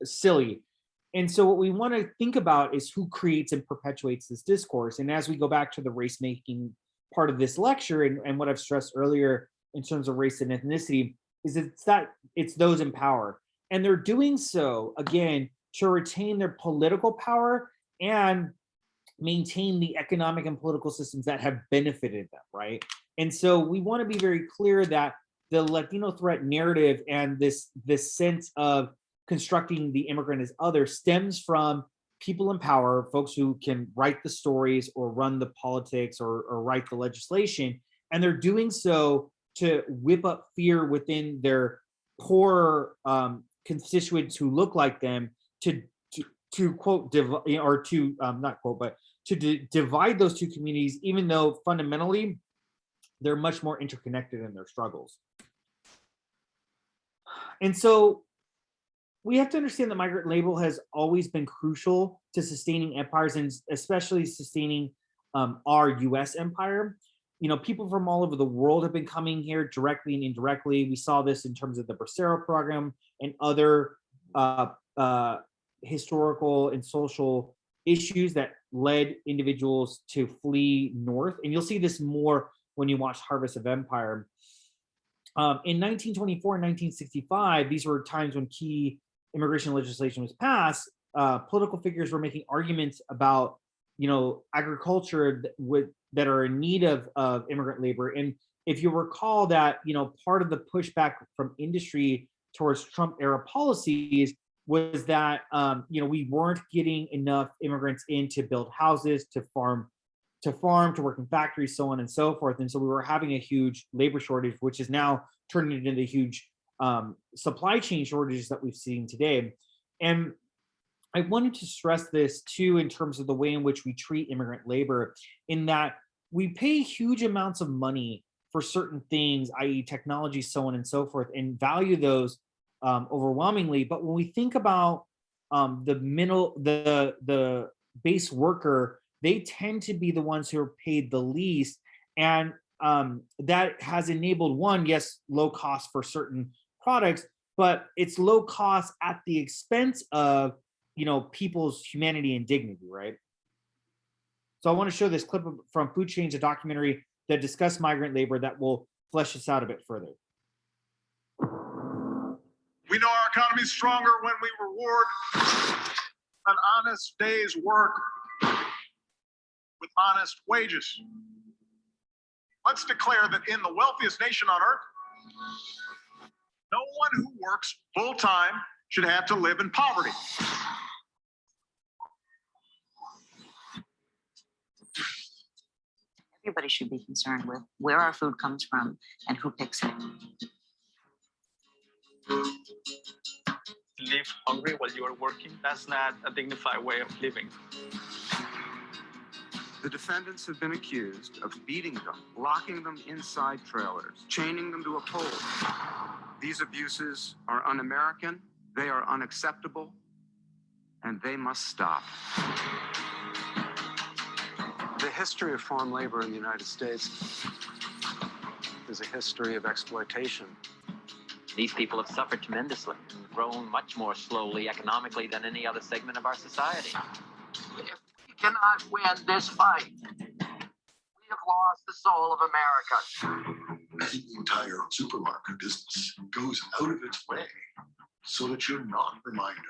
[SPEAKER 1] silly. And so what we want to think about is who creates and perpetuates this discourse. And as we go back to the race making part of this lecture, and what I've stressed earlier in terms of race and ethnicity, is it's those in power. And they're doing so, again, to retain their political power and maintain the economic and political systems that have benefited them, right? And so we want to be very clear that the Latino threat narrative and this sense of constructing the immigrant as other stems from people in power, folks who can write the stories or run the politics or write the legislation. And they're doing so to whip up fear within their poor constituents who look like them to quote, or to not quote, but to divide those two communities, even though fundamentally they're much more interconnected in their struggles. And so we have to understand that migrant labor has always been crucial to sustaining empires, and especially sustaining our US empire. You know, people from all over the world have been coming here directly and indirectly. We saw this in terms of the Bracero program and other historical and social issues that led individuals to flee north. And you'll see this more when you watch Harvest of Empire. In 1924 and 1965, these were times when key immigration legislation was passed. Political figures were making arguments about, you know, agriculture that are in need of immigrant labor. And if you recall that, you know, part of the pushback from industry towards Trump era policies was that, you know, we weren't getting enough immigrants in to build houses, to work in factories, so on and so forth. And so we were having a huge labor shortage, which is now turning into the huge supply chain shortages that we've seen today. And I wanted to stress this too, in terms of the way in which we treat immigrant labor, in that we pay huge amounts of money for certain things, i.e. technology, so on and so forth, and value those overwhelmingly. But when we think about the base worker, they tend to be the ones who are paid the least. And that has enabled, one, yes, low cost for certain products, but it's low cost at the expense of, you know, people's humanity and dignity, right? So I want to show this clip from Food Chains, a documentary that discussed migrant labor that will flesh this out a bit further.
[SPEAKER 20] We know our economy is stronger when we reward an honest day's work with honest wages. Let's declare that in the wealthiest nation on earth, no one who works full-time should have to live in poverty.
[SPEAKER 21] Everybody should be concerned with where our food comes from and who picks it.
[SPEAKER 22] Live hungry while you are working, that's not a dignified way of living.
[SPEAKER 23] The defendants have been accused of beating them, locking them inside trailers, chaining them to a pole. These abuses are un-American, they are unacceptable, and they must stop.
[SPEAKER 24] The history of farm labor in the United States is a history of exploitation.
[SPEAKER 18] These people have suffered tremendously and grown much more slowly economically than any other segment of our society.
[SPEAKER 25] If we cannot win this fight, we have lost the soul of America.
[SPEAKER 26] I think the entire supermarket business goes out of its way so that you're not reminded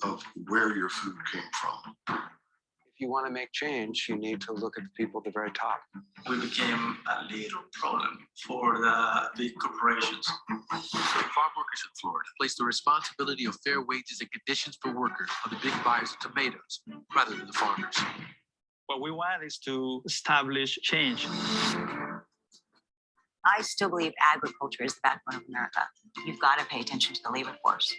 [SPEAKER 26] of where your food came from.
[SPEAKER 24] If you want to make change, you need to look at the people at the very top.
[SPEAKER 27] We became a little problem for the big corporations.
[SPEAKER 28] Farm workers in Florida place the responsibility of fair wages and conditions for workers on the big buyers of tomatoes rather than the farmers.
[SPEAKER 22] What we want is to establish change.
[SPEAKER 21] I still believe agriculture is the backbone of America. You've got to pay attention to the labor force.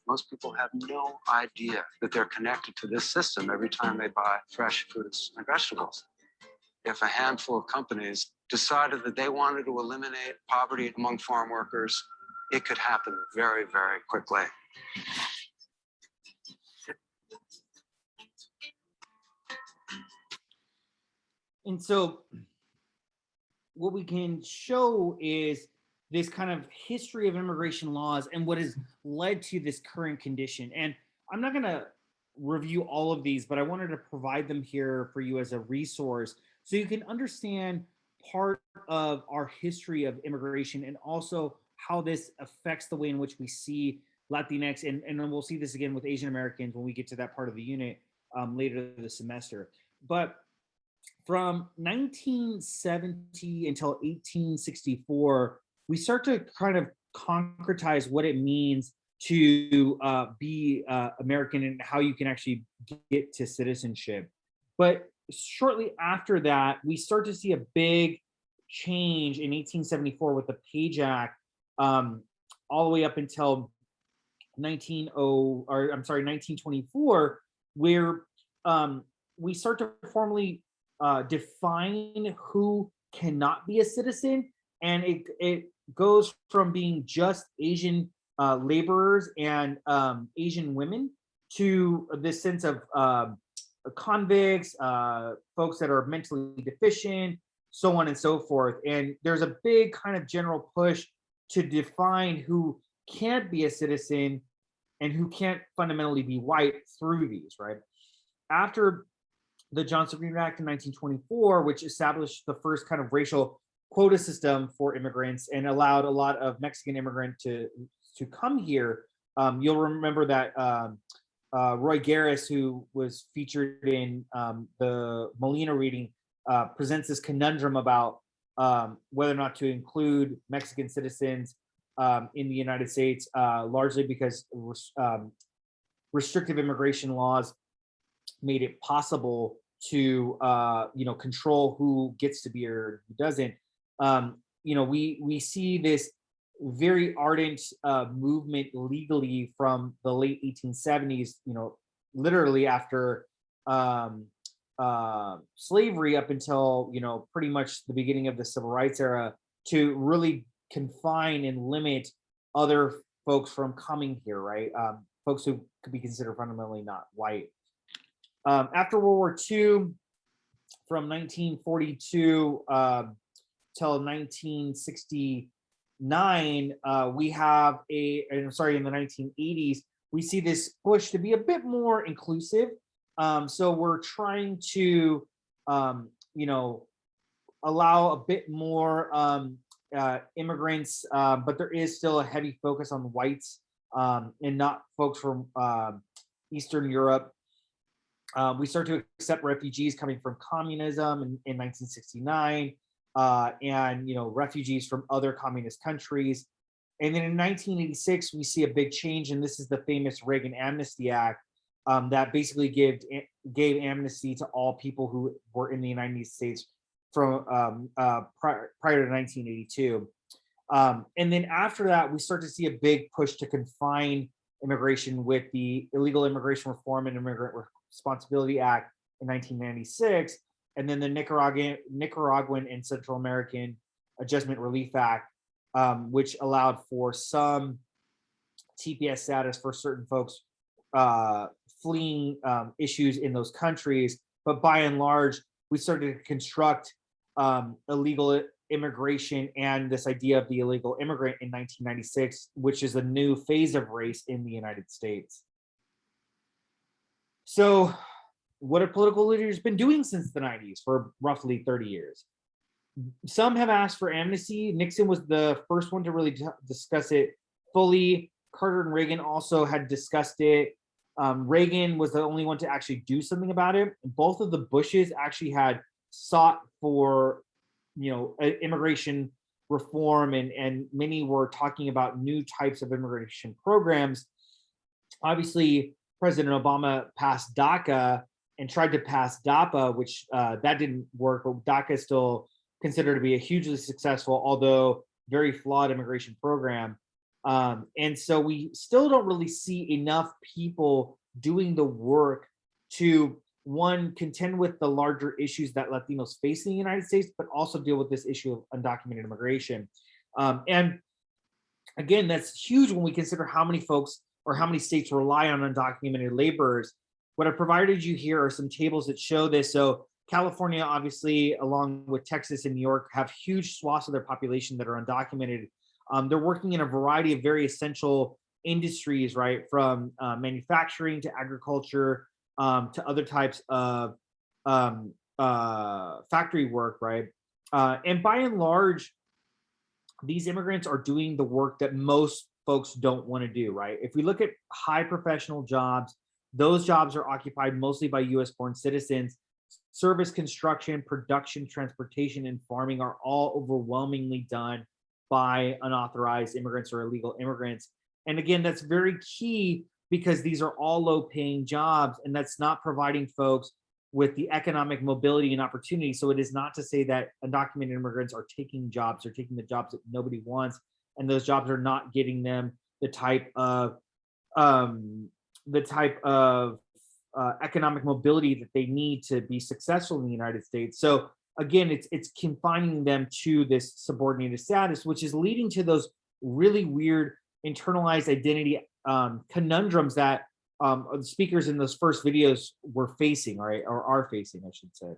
[SPEAKER 24] Most people have no idea that they're connected to this system every time they buy fresh fruits and vegetables. If a handful of companies decided that they wanted to eliminate poverty among farm workers, it could happen very, very quickly.
[SPEAKER 1] And so what we can show is this kind of history of immigration laws and what has led to this current condition. And I'm not going to review all of these, but I wanted to provide them here for you as a resource so you can understand part of our history of immigration and also how this affects the way in which we see Latinx, and then we'll see this again with Asian Americans when we get to that part of the unit later this semester. But from 1970 until 1864, we start to kind of concretize what it means to be American and how you can actually get to citizenship. But shortly after that, we start to see a big change in 1874 with the Page Act, all the way up until 1924, where we start to formally define who cannot be a citizen, and it goes from being just Asian laborers and Asian women to this sense of convicts, folks that are mentally deficient, so on and so forth. And there's a big kind of general push to define who can't be a citizen and who can't fundamentally be white through these, right? After the Johnson Green Act in 1924, which established the first kind of racial quota system for immigrants and allowed a lot of Mexican immigrants to come here. You'll remember that Roy Garris, who was featured in the Molina reading, presents this conundrum about whether or not to include Mexican citizens in the United States, largely because restrictive immigration laws made it possible to control who gets to be or who doesn't. We see this very ardent movement legally from the late 1870s, literally after slavery up until pretty much the beginning of the civil rights era, to really confine and limit other folks from coming here, right? Folks who could be considered fundamentally not white. After World War II, from 1942 till 1969, we have in the 1980s, we see this push to be a bit more inclusive. So we're trying to, allow a bit more immigrants, but there is still a heavy focus on whites and not folks from Eastern Europe. We start to accept refugees coming from communism in 1969, and refugees from other communist countries. And then in 1986, we see a big change, and this is the famous Reagan Amnesty Act that basically gave amnesty to all people who were in the United States from prior to 1982. And then after that, we start to see a big push to confine immigration with the Illegal Immigration Reform and Immigrant Responsibility Act in 1996, and then the Nicaraguan and Central American Adjustment Relief Act, which allowed for some TPS status for certain folks fleeing issues in those countries. But by and large, we started to construct illegal immigration and this idea of the illegal immigrant in 1996, which is a new phase of race in the United States. So what have political leaders been doing since the 90s for roughly 30 years? Some have asked for amnesty. Nixon was the first one to really discuss it fully. Carter and Reagan also had discussed it. Reagan was the only one to actually do something about it. Both of the Bushes actually had sought for, immigration reform, and many were talking about new types of immigration programs. Obviously, President Obama passed DACA and tried to pass DAPA, which that didn't work, but DACA is still considered to be a hugely successful, although very flawed immigration program. And so we still don't really see enough people doing the work to, one, contend with the larger issues that Latinos face in the United States, but also deal with this issue of undocumented immigration. And again, that's huge when we consider how many folks or how many states rely on undocumented laborers. What I provided you here are some tables that show this. So California, obviously, along with Texas and New York, have huge swaths of their population that are undocumented. They're working in a variety of very essential industries, right? From manufacturing to agriculture to other types of factory work, right? And by and large, these immigrants are doing the work that most folks don't want to do, right? If we look at high professional jobs, those jobs are occupied mostly by US born citizens. Service, construction, production, transportation, and farming are all overwhelmingly done by unauthorized immigrants or illegal immigrants. And again, that's very key because these are all low paying jobs, and that's not providing folks with the economic mobility and opportunity. So it is not to say that undocumented immigrants are taking jobs or taking the jobs that nobody wants, and those jobs are not getting them the type of economic mobility that they need to be successful in the United States. So again, it's confining them to this subordinated status, which is leading to those really weird internalized identity conundrums that the speakers in those first videos were facing, right, or are facing, I should say.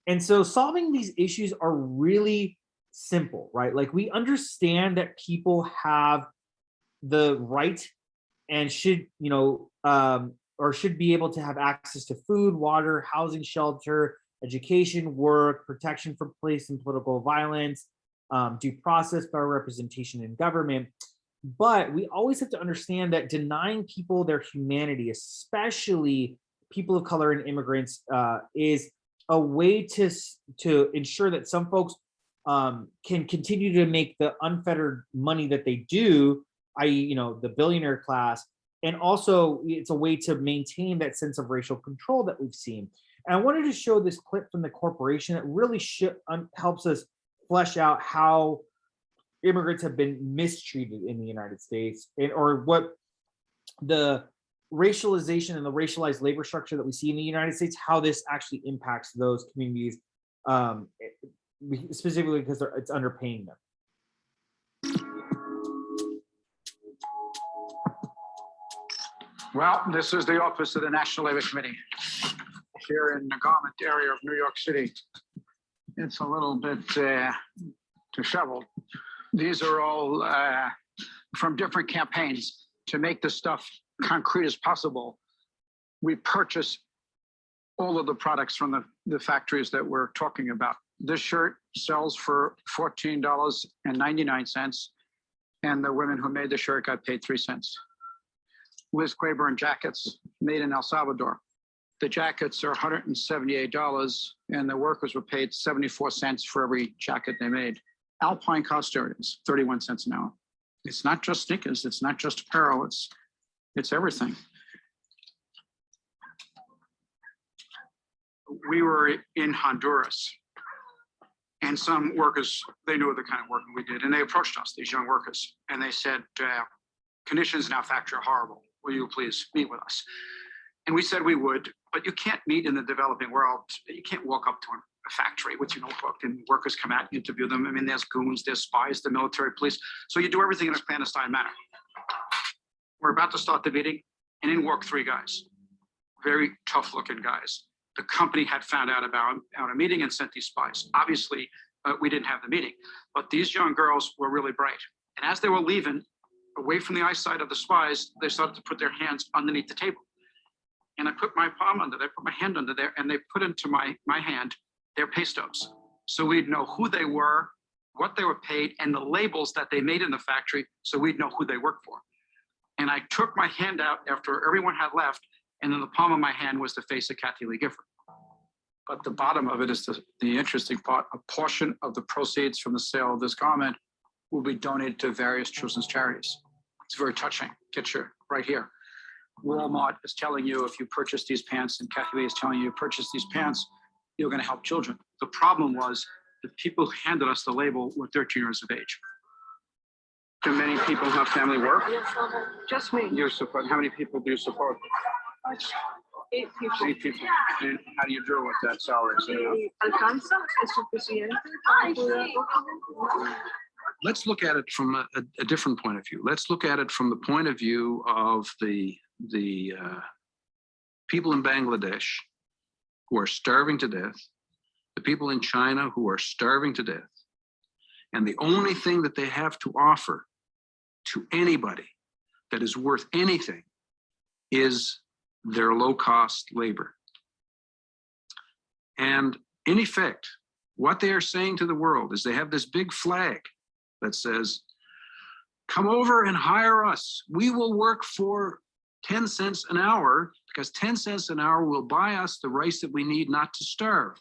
[SPEAKER 1] And so solving these issues are really simple, right? Like, we understand that people have the right and should, or should be able to have access to food, water, housing, shelter, education, work, protection from police and political violence, due process, fair representation in government. But we always have to understand that denying people their humanity, especially people of color and immigrants, is a way to ensure that some folks can continue to make the unfettered money that they do, i.e., the billionaire class. And also, it's a way to maintain that sense of racial control that we've seen. And I wanted to show this clip from the corporation that really helps us flesh out how immigrants have been mistreated in the United States, or what the racialization and the racialized labor structure that we see in the United States, how this actually impacts those communities, specifically because it's underpaying them.
[SPEAKER 2] Well, this is the office of the National Labor Committee here in the Garment area of New York City. It's a little bit disheveled. These are all from different campaigns. To make this stuff concrete as possible, we purchase all of the products from the factories that we're talking about. This shirt sells for $14.99, and the women who made the shirt got paid 3 cents. Liz Claiborne jackets made in El Salvador. The jackets are $178, and the workers were paid 74 cents for every jacket they made. Alpine costumes, 31 cents an hour. It's not just sneakers, it's not just apparel, it's everything. We were in Honduras, and some workers, they knew the kind of work we did, and they approached us, these young workers, and they said, conditions in our factory are horrible. Will you please meet with us? And we said we would, but you can't meet in the developing world. You can't walk up to a factory with your notebook and workers come out and interview them. I mean, there's goons, there's spies, the military police. So you do everything in a clandestine manner. We're about to start the meeting, and in walk 3 guys, very tough looking guys. The company had found out about a meeting and sent these spies. Obviously, we didn't have the meeting, but these young girls were really bright. And as they were leaving, away from the eyesight of the spies, they started to put their hands underneath the table. And I put my palm under there, put my hand under there, and they put into my hand their pay stubs. So we'd know who they were, what they were paid, and the labels that they made in the factory, so we'd know who they worked for. And I took my hand out after everyone had left, and in the palm of my hand was the face of Kathy Lee Gifford. But the bottom of it is the interesting part. A portion of the proceeds from the sale of this garment will be donated to various children's charities. It's very touching. Get your right here. Walmart is telling you if you purchase these pants, and Kathy Lee is telling you purchase these pants, you're going to help children. The problem was the people who handed us the label were 13 years of age. Do many people have family work?
[SPEAKER 17] Just me.
[SPEAKER 2] You support, how many people do you support?
[SPEAKER 17] 8 people.
[SPEAKER 2] 8 people. And how do you deal with that salary? Is it enough?
[SPEAKER 17] Alcanza, es suficiente.
[SPEAKER 28] Let's look at it from a different point of view. Let's look at it from the point of view of the people in Bangladesh who are starving to death, the people in China who are starving to death, and the only thing that they have to offer to anybody that is worth anything is their low-cost labor. And in effect, what they are saying to the world is they have this big flag that says, come over and hire us. We will work for 10 cents an hour because 10 cents an hour will buy us the rice that we need not to starve.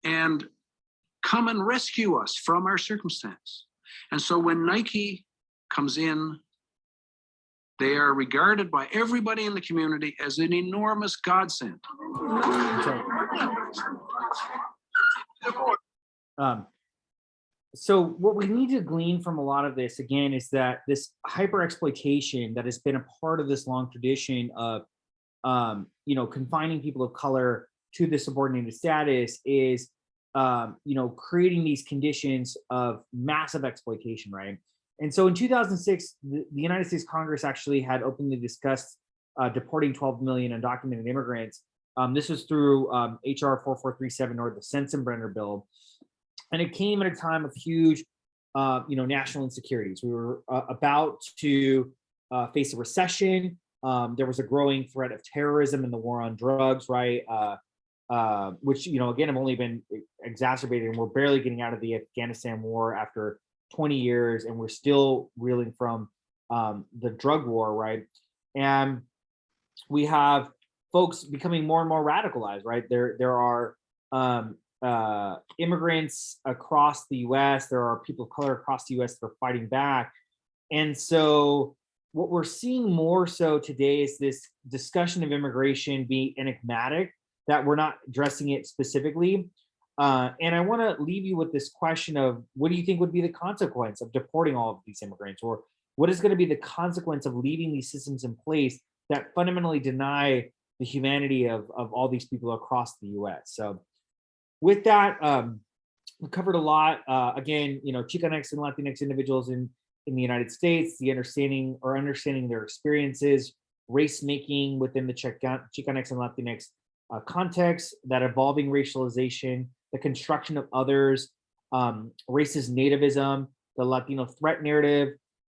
[SPEAKER 28] And come and rescue us from our circumstance. And so when Nike comes in, they are regarded by everybody in the community as an enormous godsend.
[SPEAKER 1] So what we need to glean from a lot of this, again, is that this hyper exploitation that has been a part of this long tradition of, confining people of color to the subordinated status is, creating these conditions of massive exploitation, right? And so in 2006, the United States Congress actually had openly discussed deporting 12 million undocumented immigrants. This was through HR 4437 or the Sensenbrenner bill. And it came at a time of huge, national insecurities. We were about to face a recession. There was a growing threat of terrorism and the war on drugs, right? Which, again, have only been exacerbated, and we're barely getting out of the Afghanistan war after 20 years, and we're still reeling from the drug war, right? And we have folks becoming more and more radicalized, right? There are immigrants across the U.S. There are people of color across the U.S. that are fighting back. And so what we're seeing more so today is this discussion of immigration being enigmatic, that we're not addressing it specifically. And I want to leave you with this question of, what do you think would be the consequence of deporting all of these immigrants? Or what is going to be the consequence of leaving these systems in place that fundamentally deny the humanity of all these people across the U.S.? So with that, we covered a lot. Again, Chicanx and Latinx individuals in the United States, the understanding their experiences, race making within the Chicanx and Latinx context, that evolving racialization, the construction of others, racist nativism, the Latino threat narrative,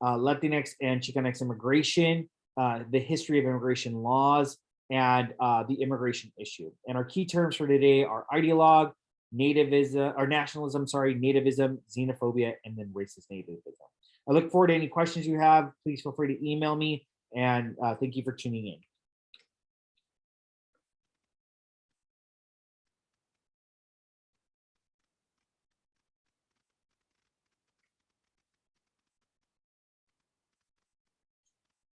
[SPEAKER 1] Latinx and Chicanx immigration, the history of immigration laws, and the immigration issue. And our key terms for today are ideologue, nativism, or nationalism, nativism, xenophobia, and then racist nativism. I look forward to any questions you have. Please feel free to email me, and thank you for tuning in.